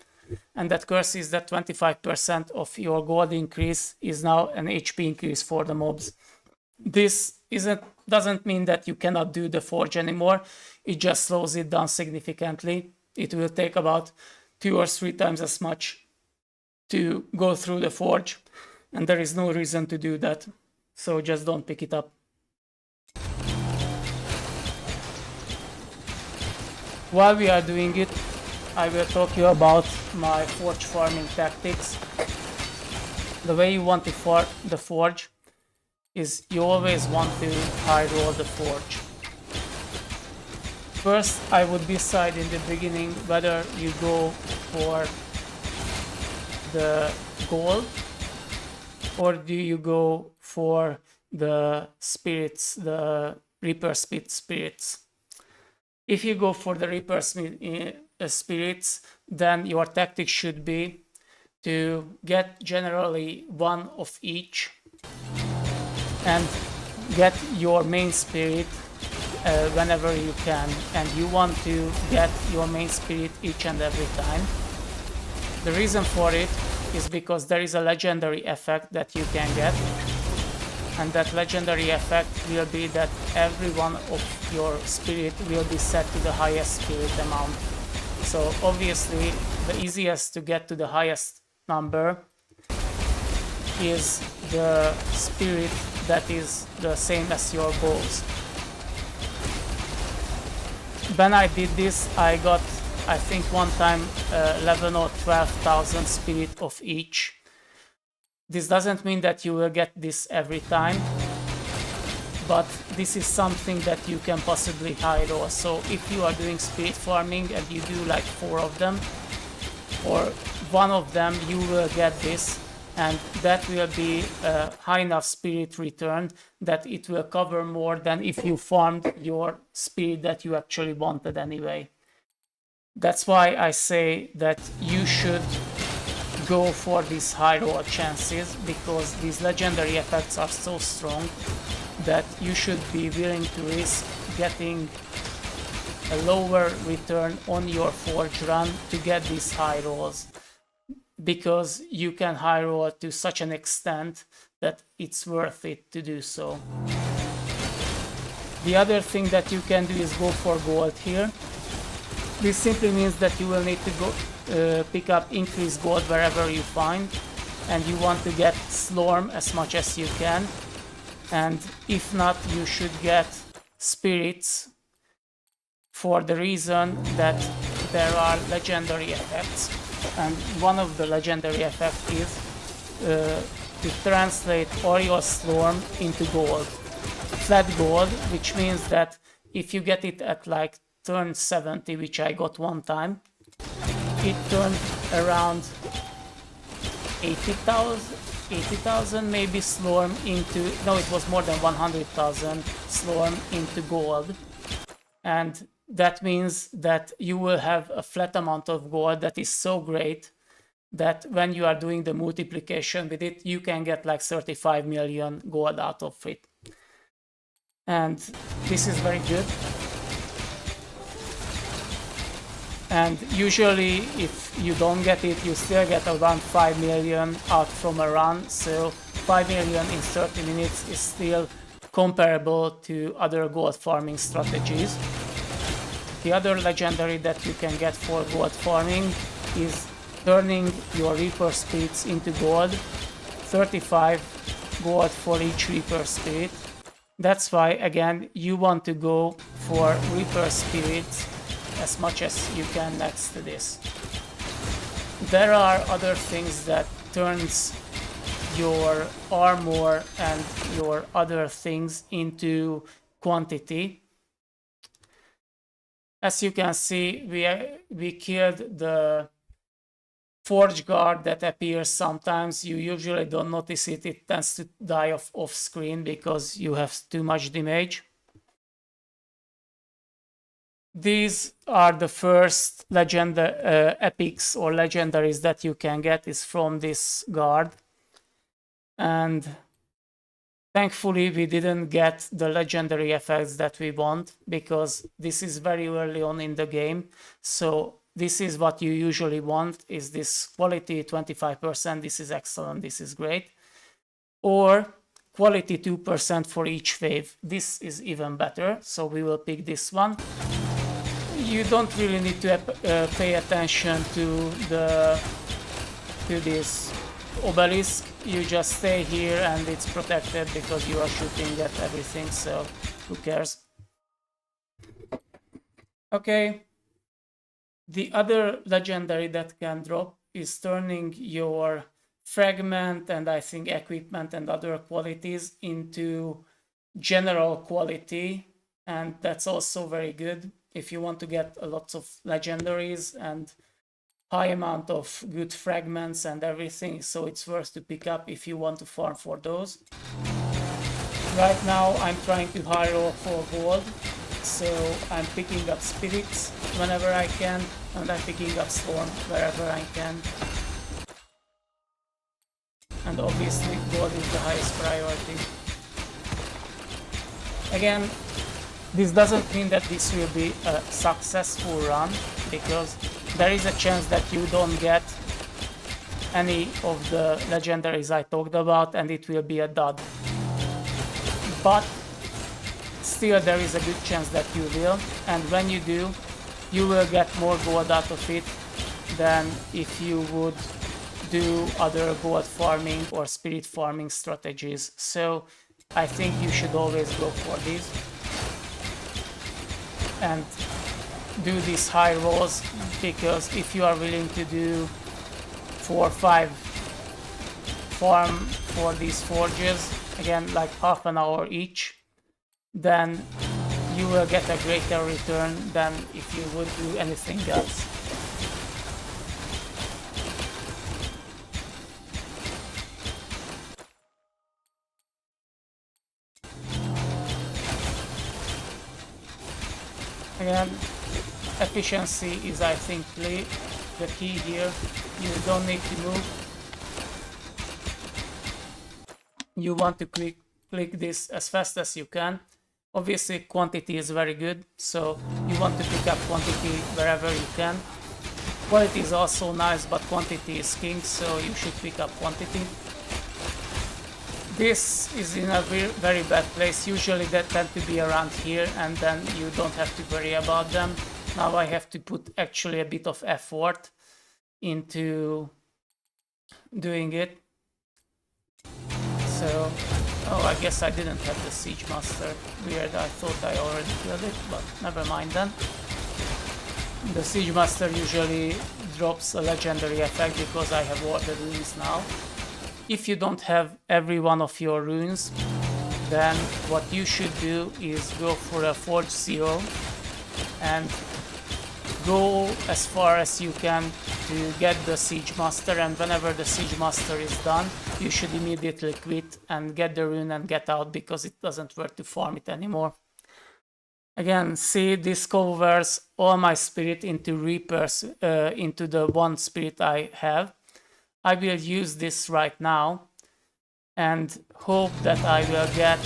A: And that curse is that 25% of your gold increase is now an HP increase for the mobs. This doesn't mean that you cannot do the forge anymore, it just slows it down significantly. It will take about 2 or 3 times as much to go through the forge, and there is no reason to do that, so just don't pick it up. While we are doing it, I will talk to you about my forge farming tactics. The way you want to farm the forge is you always want to high roll the forge. First, I would decide in the beginning whether you go for the gold or do you go for the spirits, the Reaper spirits. If you go for the Reaper spirits, then your tactic should be to get generally one of each and get your main spirit whenever you can, and you want to get your main spirit each and every time. The reason for it is because there is a legendary effect that you can get, and that legendary effect will be that every one of your spirit will be set to the highest spirit amount. So obviously the easiest to get to the highest number is the spirit that is the same as your bows. When I did this, I got, I think one time 11 or 12,000 spirit of each. This doesn't mean that you will get this every time, but this is something that you can possibly high roll. So if you are doing spirit farming and you do like 4 of them, or one of them, you will get this, and that will be a high enough spirit return that it will cover more than if you farmed your spirit that you actually wanted anyway. That's why I say that you should go for these high roll chances, because these legendary effects are so strong that you should be willing to risk getting a lower return on your forge run to get these high rolls, because you can high roll to such an extent that it's worth it to do so. The other thing that you can do is go for gold here. This simply means that you will need to go pick up increased gold wherever you find, and you want to get Slorm as much as you can, and if not, you should get spirits, for the reason that there are legendary effects, and one of the legendary effects is to translate all your Slorm into gold, flat gold, which means that if you get it at like turn 70, which I got one time, it turned around 80,000 maybe Slorm into, no, it was more than 100,000 Slorm into gold, and that means that you will have a flat amount of gold that is so great that when you are doing the multiplication with it, you can get like 35 million gold out of it. And this is very good. And usually if you don't get it, you still get around 5 million out from a run, so 5 million in 30 minutes is still comparable to other gold farming strategies. The other legendary that you can get for gold farming is turning your Reaper spirits into gold, 35 gold for each Reaper spirit. That's why, again, you want to go for Reaper spirits as much as you can next to this. There are other things that turns your armor and your other things into quantity. As you can see, we killed the forge guard that appears sometimes. You usually don't notice it. It tends to die off screen because you have too much damage. These are the first epics or legendaries that you can get is from this guard. And thankfully we didn't get the legendary effects that we want, because this is very early on in the game. So this is what you usually want, is this quality 25%, this is excellent, this is great. Or quality 2% for each wave. This is even better, so we will pick this one. You don't really need to pay attention to this obelisk. You just stay here and it's protected because you are shooting at everything, so who cares? Okay. The other legendary that can drop is turning your fragment and I think equipment and other qualities into general quality, and that's also very good if you want to get a lot of legendaries and high amount of good fragments and everything, so it's worth to pick up if you want to farm for those. Right now I'm trying to high roll for gold, so I'm picking up spirits whenever I can, and I'm picking up storm wherever I can. And obviously gold is the highest priority. Again, this doesn't mean that this will be a successful run, because there is a chance that you don't get any of the legendaries I talked about and it will be a dud. But still there is a good chance that you will, and when you do, you will get more gold out of it than if you would do other gold farming or spirit farming strategies. So I think you should always go for these and do these high rolls, because if you are willing to do 4 or 5 farm for these forges, again like half an hour each, then you will get a greater return than if you would do anything else. Again, efficiency is, I think, the key here. You don't need to move. You want to click this as fast as you can. Obviously quantity is very good, so you want to pick up quantity wherever you can. Quality is also nice, but quantity is king, so you should pick up quantity. This is in a very bad place. Usually they tend to be around here, and then you don't have to worry about them. Now I have to put actually a bit of effort into doing it. So, oh, I guess I didn't have the Siege Master. Weird, I thought I already killed it, but never mind then. The Siege Master usually drops a legendary effect because I have all the runes now. If you don't have every one of your runes, then what you should do is go for a Forge 0 and go as far as you can to get the Siege Master, and whenever the Siege Master is done, you should immediately quit and get the rune and get out, because it doesn't work to farm it anymore. Again, see, this covers all my spirit into Reapers, into the one spirit I have. I will use this right now and hope that I will get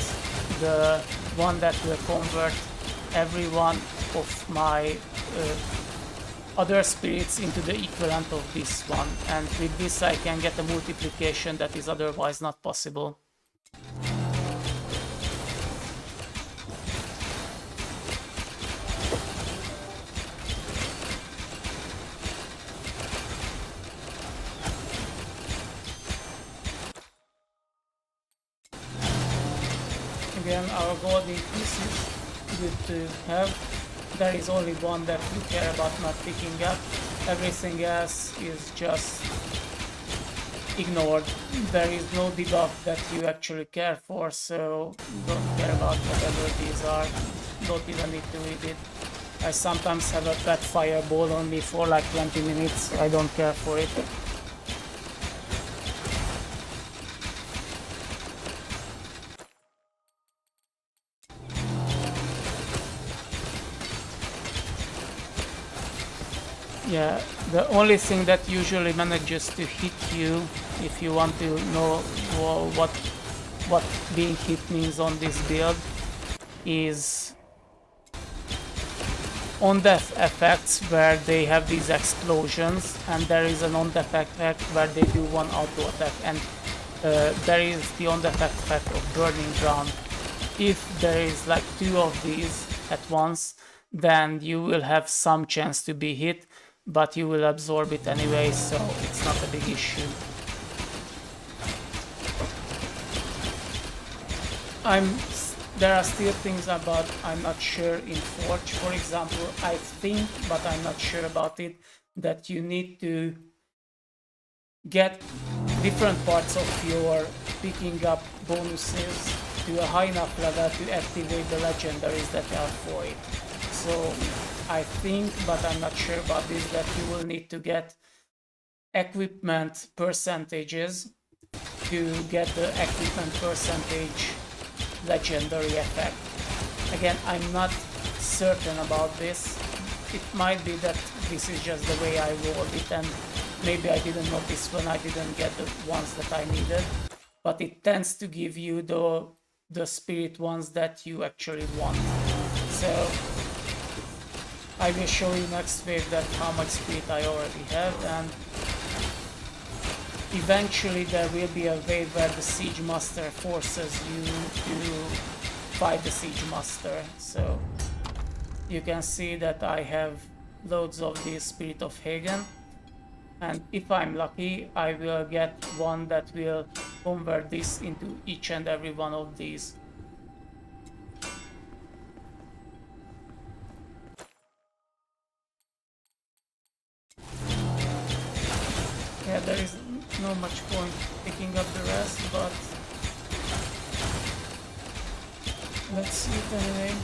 A: the one that will convert every one of my other spirits into the equivalent of this one, and with this I can get a multiplication that is otherwise not possible. Again, our gold increases, good to have. There is only one that we care about not picking up. Everything else is just ignored. There is no debuff that you actually care for, so don't care about whatever these are. Don't even need to read it. I sometimes have a pet fireball on me for like 20 minutes. I don't care for it. Yeah, the only thing that usually manages to hit you, if you want to know what being hit means on this build, is on-death effects where they have these explosions, and there is an on-death effect where they do one auto attack, and there is the on-death effect of burning ground. If there is like 2 of these at once, then you will have some chance to be hit, but you will absorb it anyway, so it's not a big issue. There are still things about I'm not sure in Forge. For example, I think, but I'm not sure about it, that you need to get different parts of your picking up bonuses to a high enough level to activate the legendaries that are for it. So I think, but I'm not sure about this, that you will need to get equipment percentages to get the equipment percentage legendary effect. Again, I'm not certain about this. It might be that this is just the way I rolled it, and maybe I didn't notice when I didn't get the ones that I needed, but it tends to give you the spirit ones that you actually want. So I will show you next wave that how much spirit I already have, and eventually there will be a wave where the Siege Master forces you to fight the Siege Master. So you can see that I have loads of the Spirit of Hagen, and if I'm lucky I will get one that will convert this into each and every one of these. Yeah, there is no much point picking up the rest, but let's see it anyway.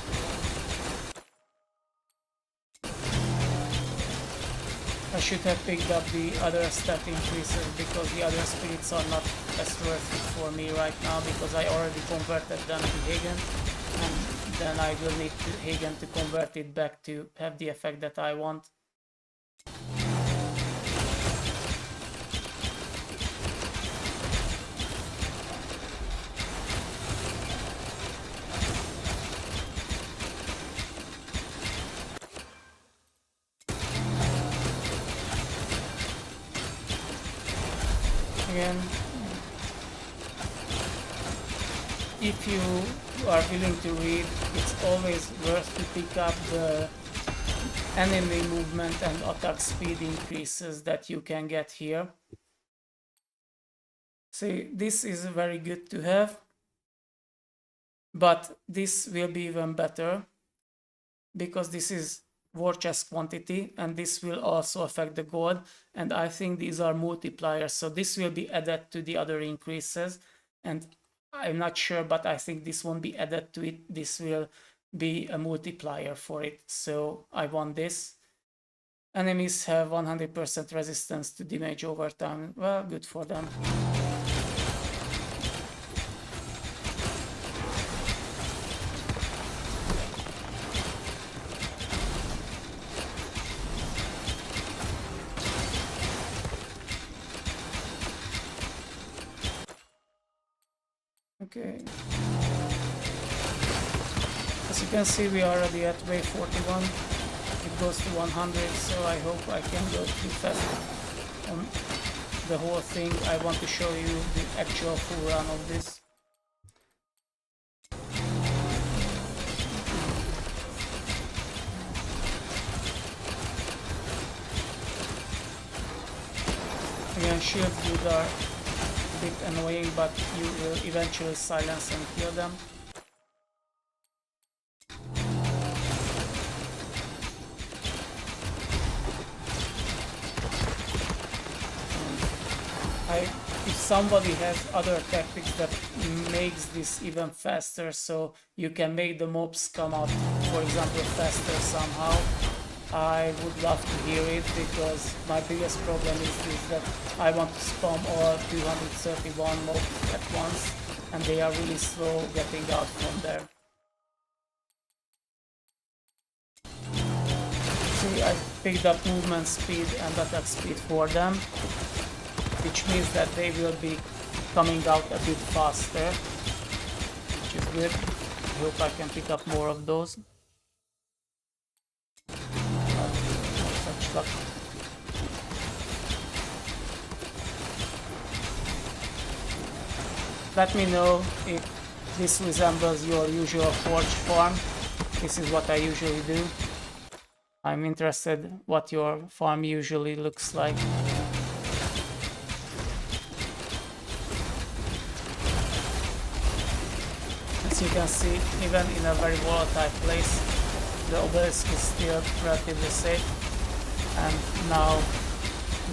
A: I should have picked up the other stat increases because the other spirits are not as worth it for me right now, because I already converted them to Hagen, and then I will need Hagen to convert it back to have the effect that I want. Again, if you are willing to read, it's always worth to pick up the enemy movement and attack speed increases that you can get here. See, this is very good to have, but this will be even better because this is war chest quantity, and this will also affect the gold, and I think these are multipliers, so this will be added to the other increases, and I'm not sure, but I think this won't be added to it. This will be a multiplier for it, so I want this. Enemies have 100% resistance to damage over time. Well, good for them. Okay. As you can see, we are already at wave 41. It goes to 100, so I hope I can go too fast on the whole thing. I want to show you the actual full run of this. Again, shield dudes are a bit annoying, but you will eventually silence and kill them. If somebody has other tactics that makes this even faster, so you can make the mobs come out, for example, faster somehow, I would love to hear it, because my biggest problem is that I want to spam all 231 mobs at once, and they are really slow getting out from there. See, I picked up movement speed and attack speed for them, which means that they will be coming out a bit faster, which is good. I hope I can pick up more of those. Such luck. Let me know if this resembles your usual forge farm. This is what I usually do. I'm interested what your farm usually looks like. As you can see, even in a very volatile place, the obelisk is still relatively safe, and now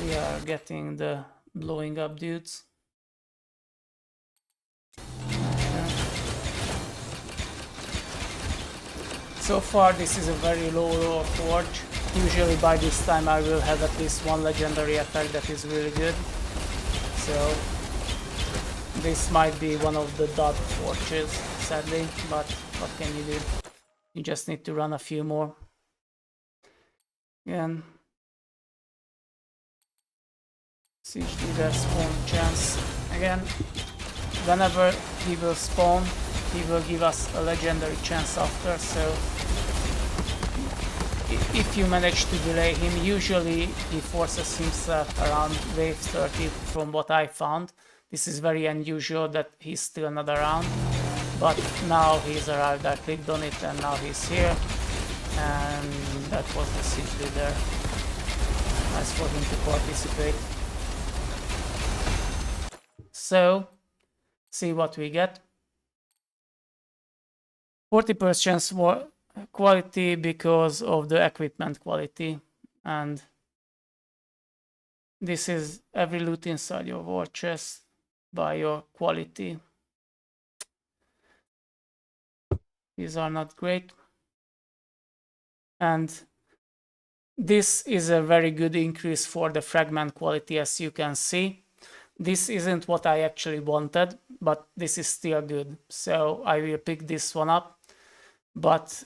A: we are getting the blowing up dudes. So far this is a very low roll forge. Usually by this time I will have at least one legendary effect that is really good. So this might be one of the dud forges, sadly, but what can you do? You just need to run a few more. Again, Siege Leader spawn chance. Again, whenever he will spawn, he will give us a legendary chance after, so if you manage to delay him, usually he forces himself around wave 30 from what I found. This is very unusual that he's still not around, but now he's arrived. I clicked on it and now he's here, and that was the siege leader. Nice for him to participate. So, see what we get. 40% more quality because of the equipment quality, and this is every loot inside your war chest by your quality. These are not great, and this is a very good increase for the fragment quality, as you can see. This isn't what I actually wanted, but this is still good, so I will pick this one up. But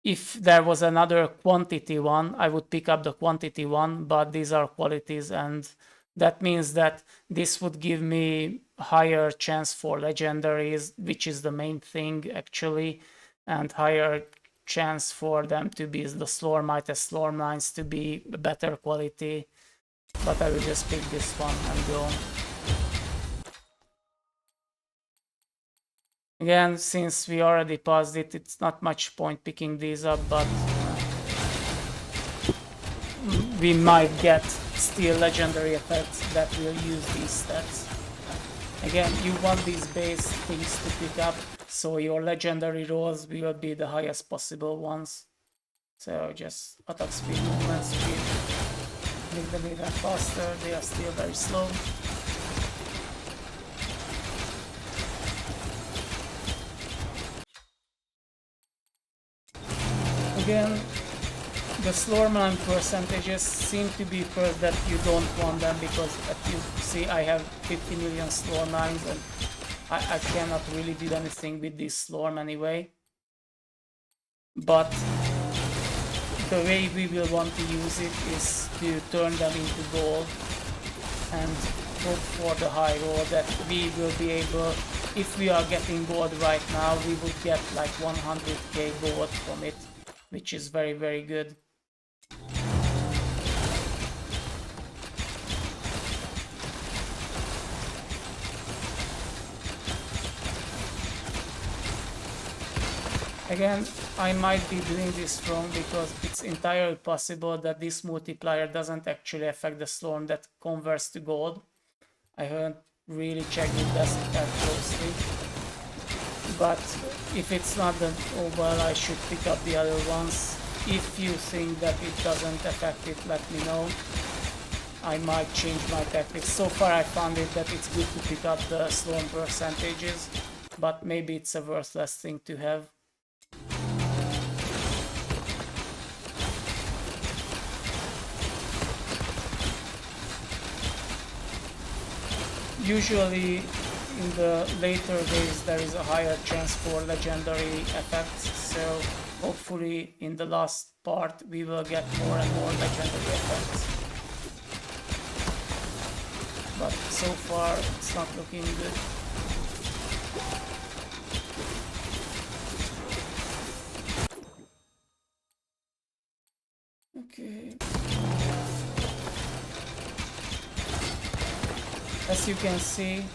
A: if there was another quantity one, I would pick up the quantity one, but these are qualities, and that means that this would give me higher chance for legendaries, which is the main thing actually, and higher chance for them to be the Slormite as Slormines to be better quality. But I will just pick this one and go. Again, since we already paused it, it's not much point picking these up, but we might get still legendary effects that will use these stats. Again, you want these base things to pick up, so your legendary rolls will be the highest possible ones. So just attack speed, movement speed, make them even faster, they are still very slow. Again, the Slormine percentages seem to be first that you don't want them, because as you see I have 50 million Slormines and I cannot really do anything with this Slorm anyway. But the way we will want to use it is to turn them into gold and hope for the high roll that we will be able, if we are getting gold right now, we would get like 100k gold from it, which is very, very good. Again, I might be doing this wrong because it's entirely possible that this multiplier doesn't actually affect the Slorm that converts to gold. I haven't really checked it that closely. But if it's not, then oh well, I should pick up the other ones. If you think that it doesn't affect it, let me know. I might change my tactics. So far I found it that it's good to pick up the Slorm percentages, but maybe it's a worthless thing to have. Usually in the later days there is a higher chance for legendary effects, so hopefully in the last part we will get more and more legendary effects. But so far it's not looking good. Okay. As you can see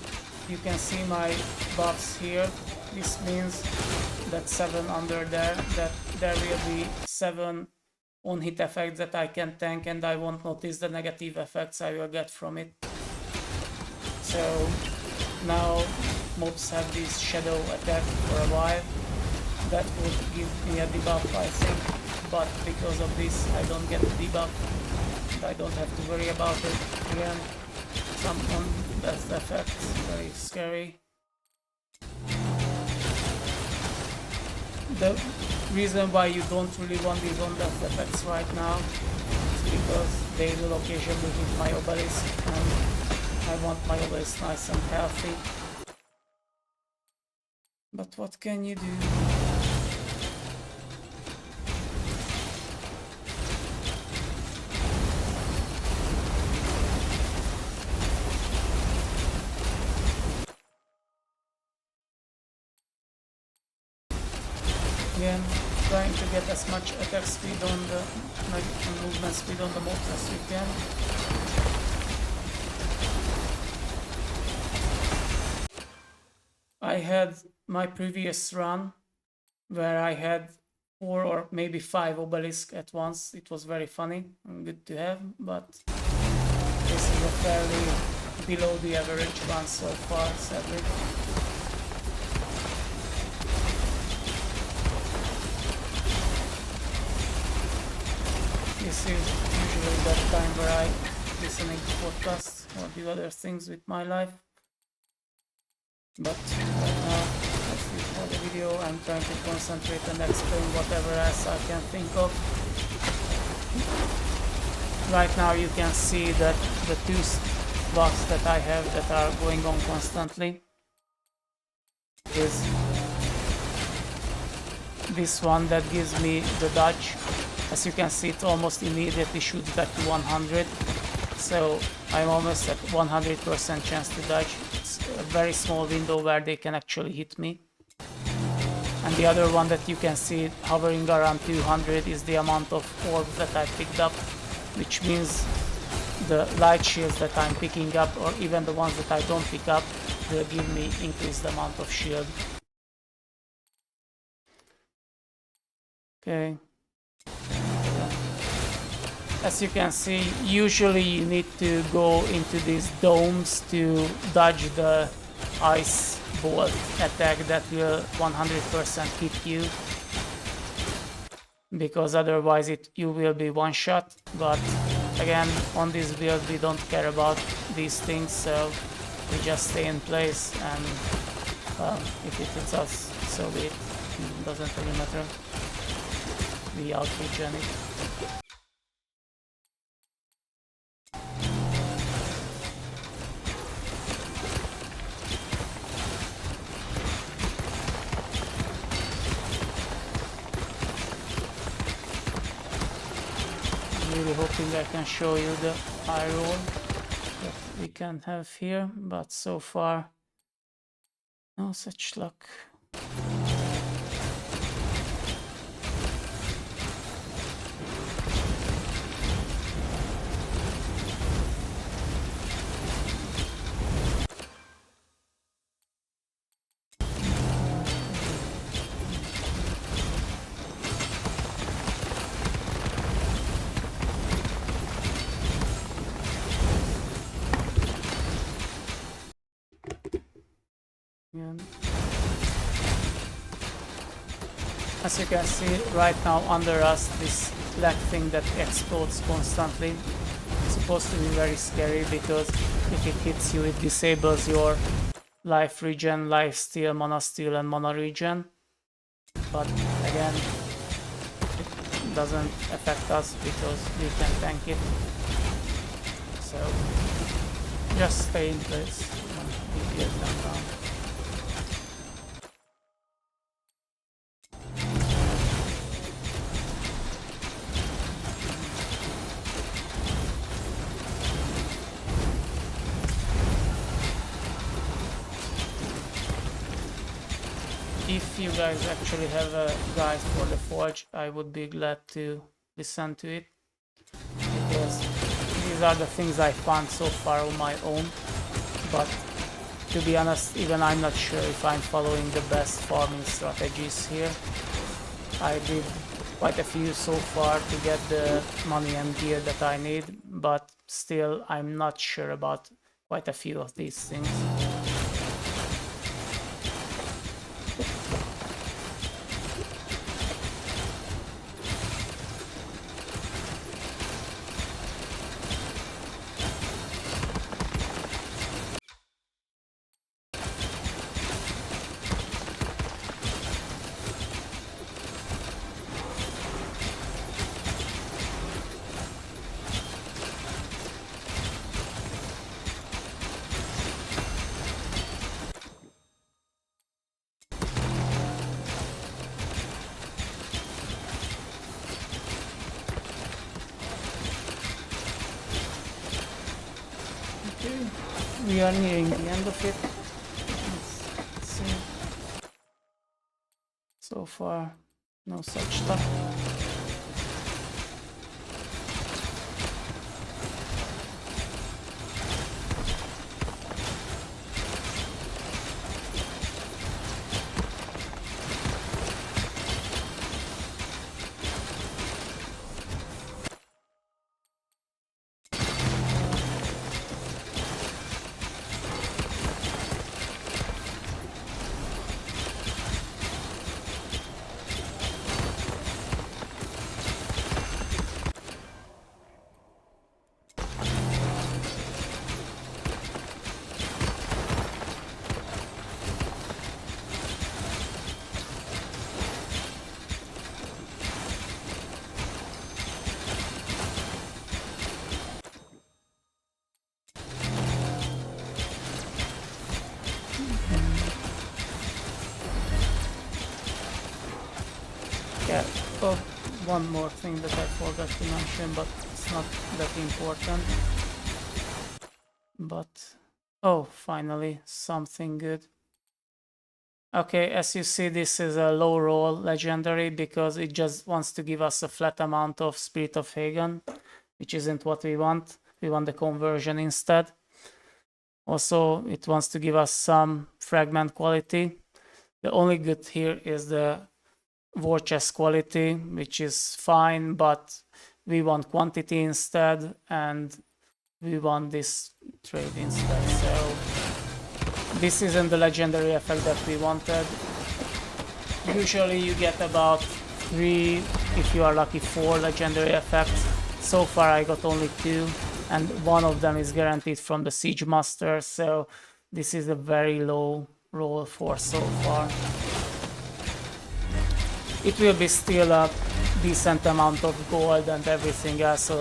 A: my buffs here. This means that 7 under there, that there will be 7 on hit effects that I can tank, and I won't notice the negative effects I will get from it. So now mobs have this shadow attack for a while. That would give me a debuff, I think, but because of this I don't get a debuff. and I don't have to worry about it. Again, some on-death effects, very scary. The reason why you don't really want these on-death effects right now is because they will occasionally hit my obelisk, and I want my obelisk nice and healthy. But what can you do? Again, trying to get as much attack speed on the movement speed on the mob as we can. I had my previous run where I had 4 or maybe 5 obelisks at once. It was very funny and good to have, but this is a fairly below the average run so far, sadly. This is usually that time where I listening to podcasts or do other things with my life. But right now, that's it for the video. I'm trying to concentrate and explain whatever else I can think of. Right now you can see that the 2 blocks that I have that are going on constantly is this one that gives me the dodge. As you can see, it almost immediately shoots back to 100, so I'm almost at 100% chance to dodge. It's a very small window where they can actually hit me. And the other one that you can see hovering around 200 is the amount of orbs that I picked up, which means the light shields that I'm picking up, or even the ones that I don't pick up, will give me increased amount of shield. Okay. As you can see, usually you need to go into these domes to dodge the ice bolt attack that will 100% hit you, because otherwise you will be one shot. But again, on this build we don't care about these things, so we just stay in place, and if it hits us, so it doesn't really matter. We out-regen it. Really hoping I can show you the high roll that we can have here, but so far no such luck. As you can see right now under us, this black thing that explodes constantly is supposed to be very scary, because if it hits you, it disables your life regen, life steal, mana steal, and mana regen. But again, it doesn't affect us because we can tank it. So just stay in place and we get them down. If you guys actually have a guide for the forge, I would be glad to listen to it, because these are the things I found so far on my own. But to be honest, even I'm not sure if I'm following the best farming strategies here. I did quite a few so far to get the money and gear that I need, but still I'm not sure about quite a few of these things. we are nearing the end of it. Let's see. So far, no such stuff. Yeah, oh, one more thing that I forgot to mention, but it's not that important. But, oh, finally, something good. Okay, as you see, this is a low roll legendary because it just wants to give us a flat amount of Spirit of Hagen, which isn't what we want. We want the conversion instead. Also, it wants to give us some fragment quality. The only good here is the war chest quality, which is fine, but we want quantity instead, and we want this trade instead. So this isn't the legendary effect that we wanted. Usually you get about 3, if you are lucky, 4 legendary effects. So far I got only 2, and one of them is guaranteed from the Siege Master, so this is a very low roll for so far. It will be still a decent amount of gold and everything else, so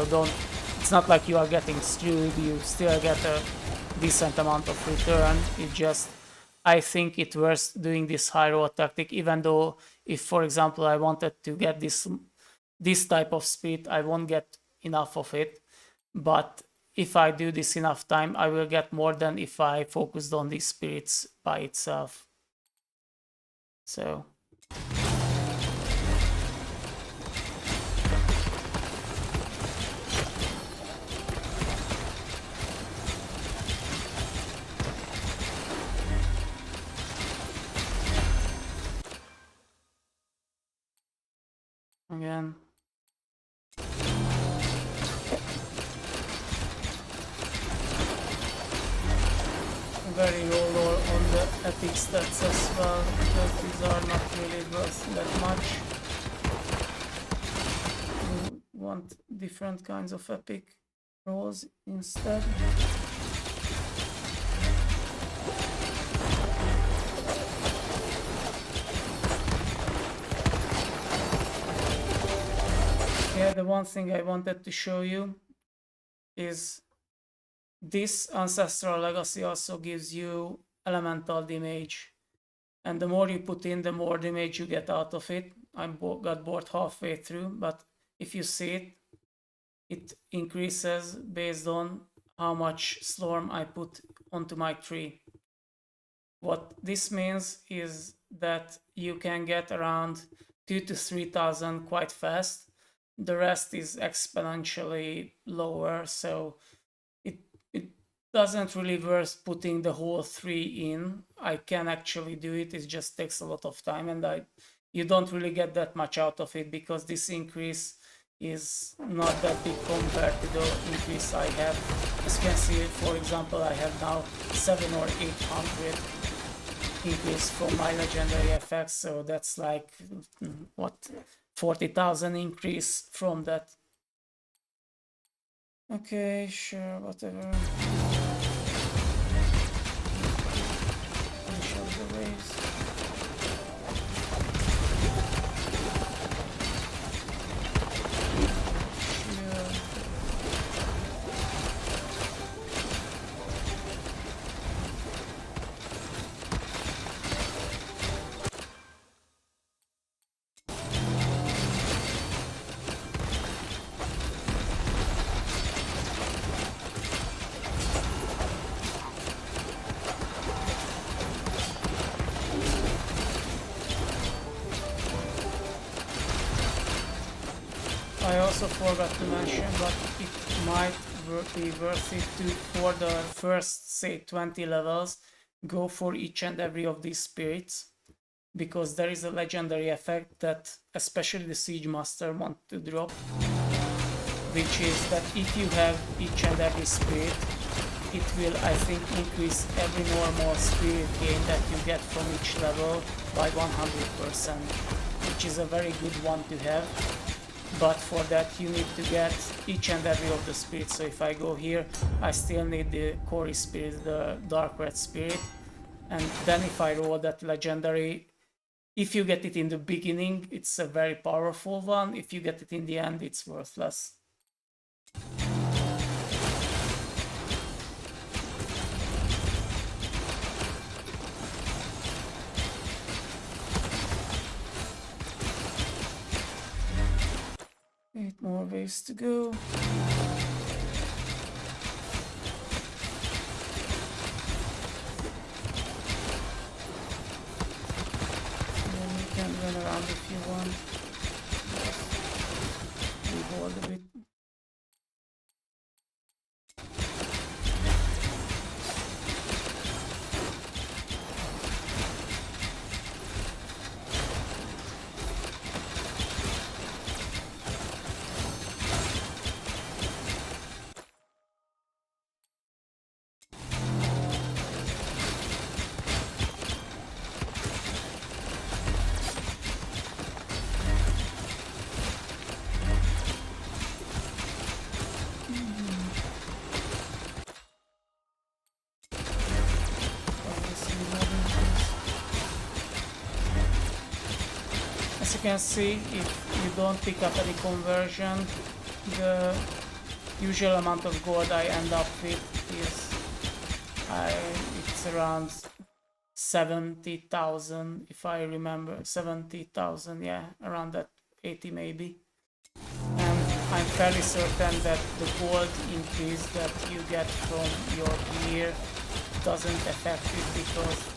A: it's not like you are getting screwed, you still get a decent amount of return. It just, I think it's worth doing this high roll tactic, even though if, for example, I wanted to get this type of speed, I won't get enough of it. But if I do this enough time, I will get more than if I focused on these spirits by itself. So again, very low on the epic stats as well, because these are not really worth that much. We want different kinds of epic rolls instead. Yeah, the one thing I wanted to show you is this Ancestral Legacy also gives you elemental damage, and the more you put in, the more damage you get out of it. I got bored halfway through, but if you see it, it increases based on how much Slorm I put onto my tree. What this means is that you can get around 2,000 to 3,000 quite fast. The rest is exponentially lower, so it doesn't really worth putting the whole 3 in. I can actually do it, it just takes a lot of time, and you don't really get that much out of it because this increase is not that big compared to the increase I have. As you can see, for example, I have now 700 or 800 increase from my legendary effects, so that's like, what, 40,000 increase from that. Okay, sure, whatever. Finish up the waves. also forgot to mention, but it might be worth it to, for the first, say, 20 levels, go for each and every of these spirits, because there is a legendary effect that especially the Siege Master want to drop, which is that if you have each and every spirit, it will, I think, increase every normal spirit gain that you get from each level by 100%, which is a very good one to have. But for that you need to get each and every of the spirits. So if I go here, I still need the Cory spirit, the Dark Red spirit, and then if I roll that legendary, if you get it in the beginning, it's a very powerful one. If you get it in the end, it's worthless. Eight more waves to go. And you can run around if you want. Just rehold a bit. As you can see, if you don't pick up any conversion, the usual amount of gold I end up with is it's around 70,000, if I remember. 70,000, yeah, around that, 80 maybe. And I'm fairly certain that the gold increase that you get from your gear doesn't affect it, because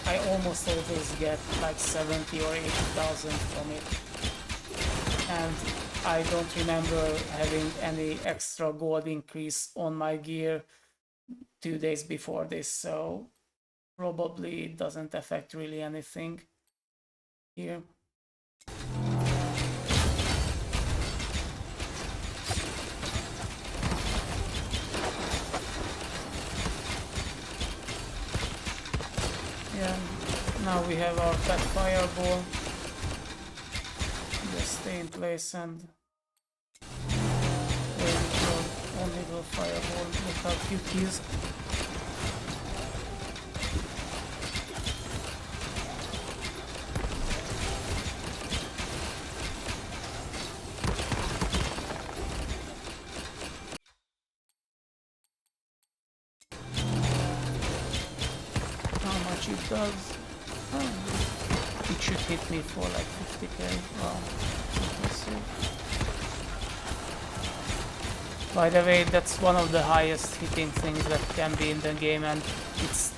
A: I almost always get like 70 or 80,000 from it. And I don't remember having any extra gold increase on my gear 2 days before this, so probably it doesn't affect really anything here. Yeah, now we have our pet fireball. Just stay in place and wait with your own little fireball. Look how cute he is. It does. Oh, it should hit me for like 50k. Wow. By the way, that's one of the highest hitting things that can be in the game, and it's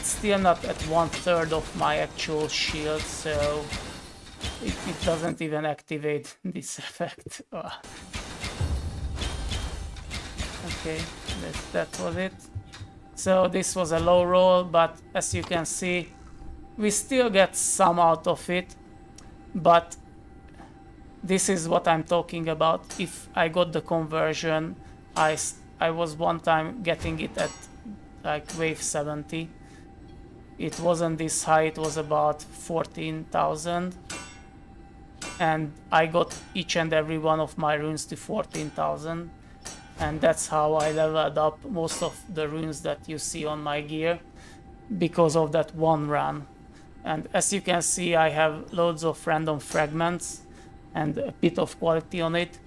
A: still not at 1/3 of my actual shield, so it doesn't even activate this effect. Oh. Okay, that was it. So this was a low roll, but as you can see, we still get some out of it. But this is what I'm talking about. If I got the conversion, I was one time getting it at like wave 70. It wasn't this high, it was about 14,000. And I got each and every one of my runes to 14,000. And that's how I leveled up most of the runes that you see on my gear, because of that one run. And as you can see, I have loads of random fragments and a bit of quality on it.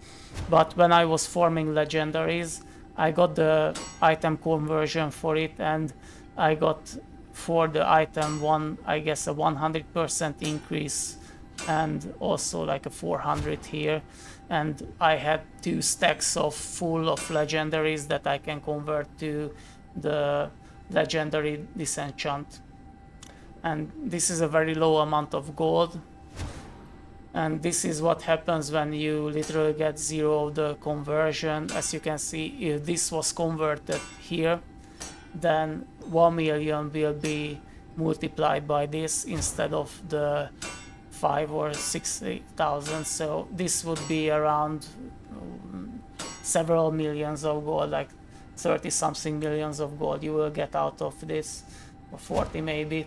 A: But when I was forming legendaries, I got the item conversion for it, and I got for the item one, I guess, a 100% increase, and also like a 400 here. And I had 2 stacks of full of legendaries that I can convert to the legendary disenchant. And this is a very low amount of gold. And this is what happens when you literally get 0 of the conversion. As you can see, if this was converted here, then 1 million will be multiplied by this instead of the 5 or 6,000. So this would be around several millions of gold, like 30 something millions of gold you will get out of this, or 40 maybe.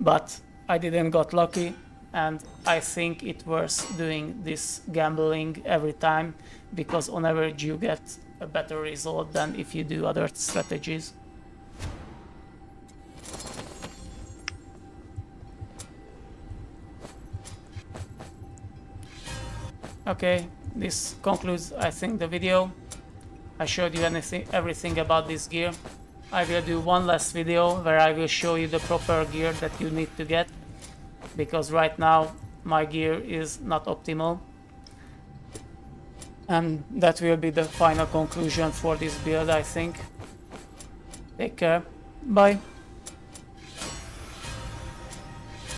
A: But I didn't got lucky, and I think it worth doing this gambling every time, because on average you get a better result than if you do other strategies. Okay, this concludes, I think, the video. I showed you everything about this gear. I will do one last video where I will show you the proper gear that you need to get, because right now my gear is not optimal. And that will be the final conclusion for this build, I think. Take care. Bye.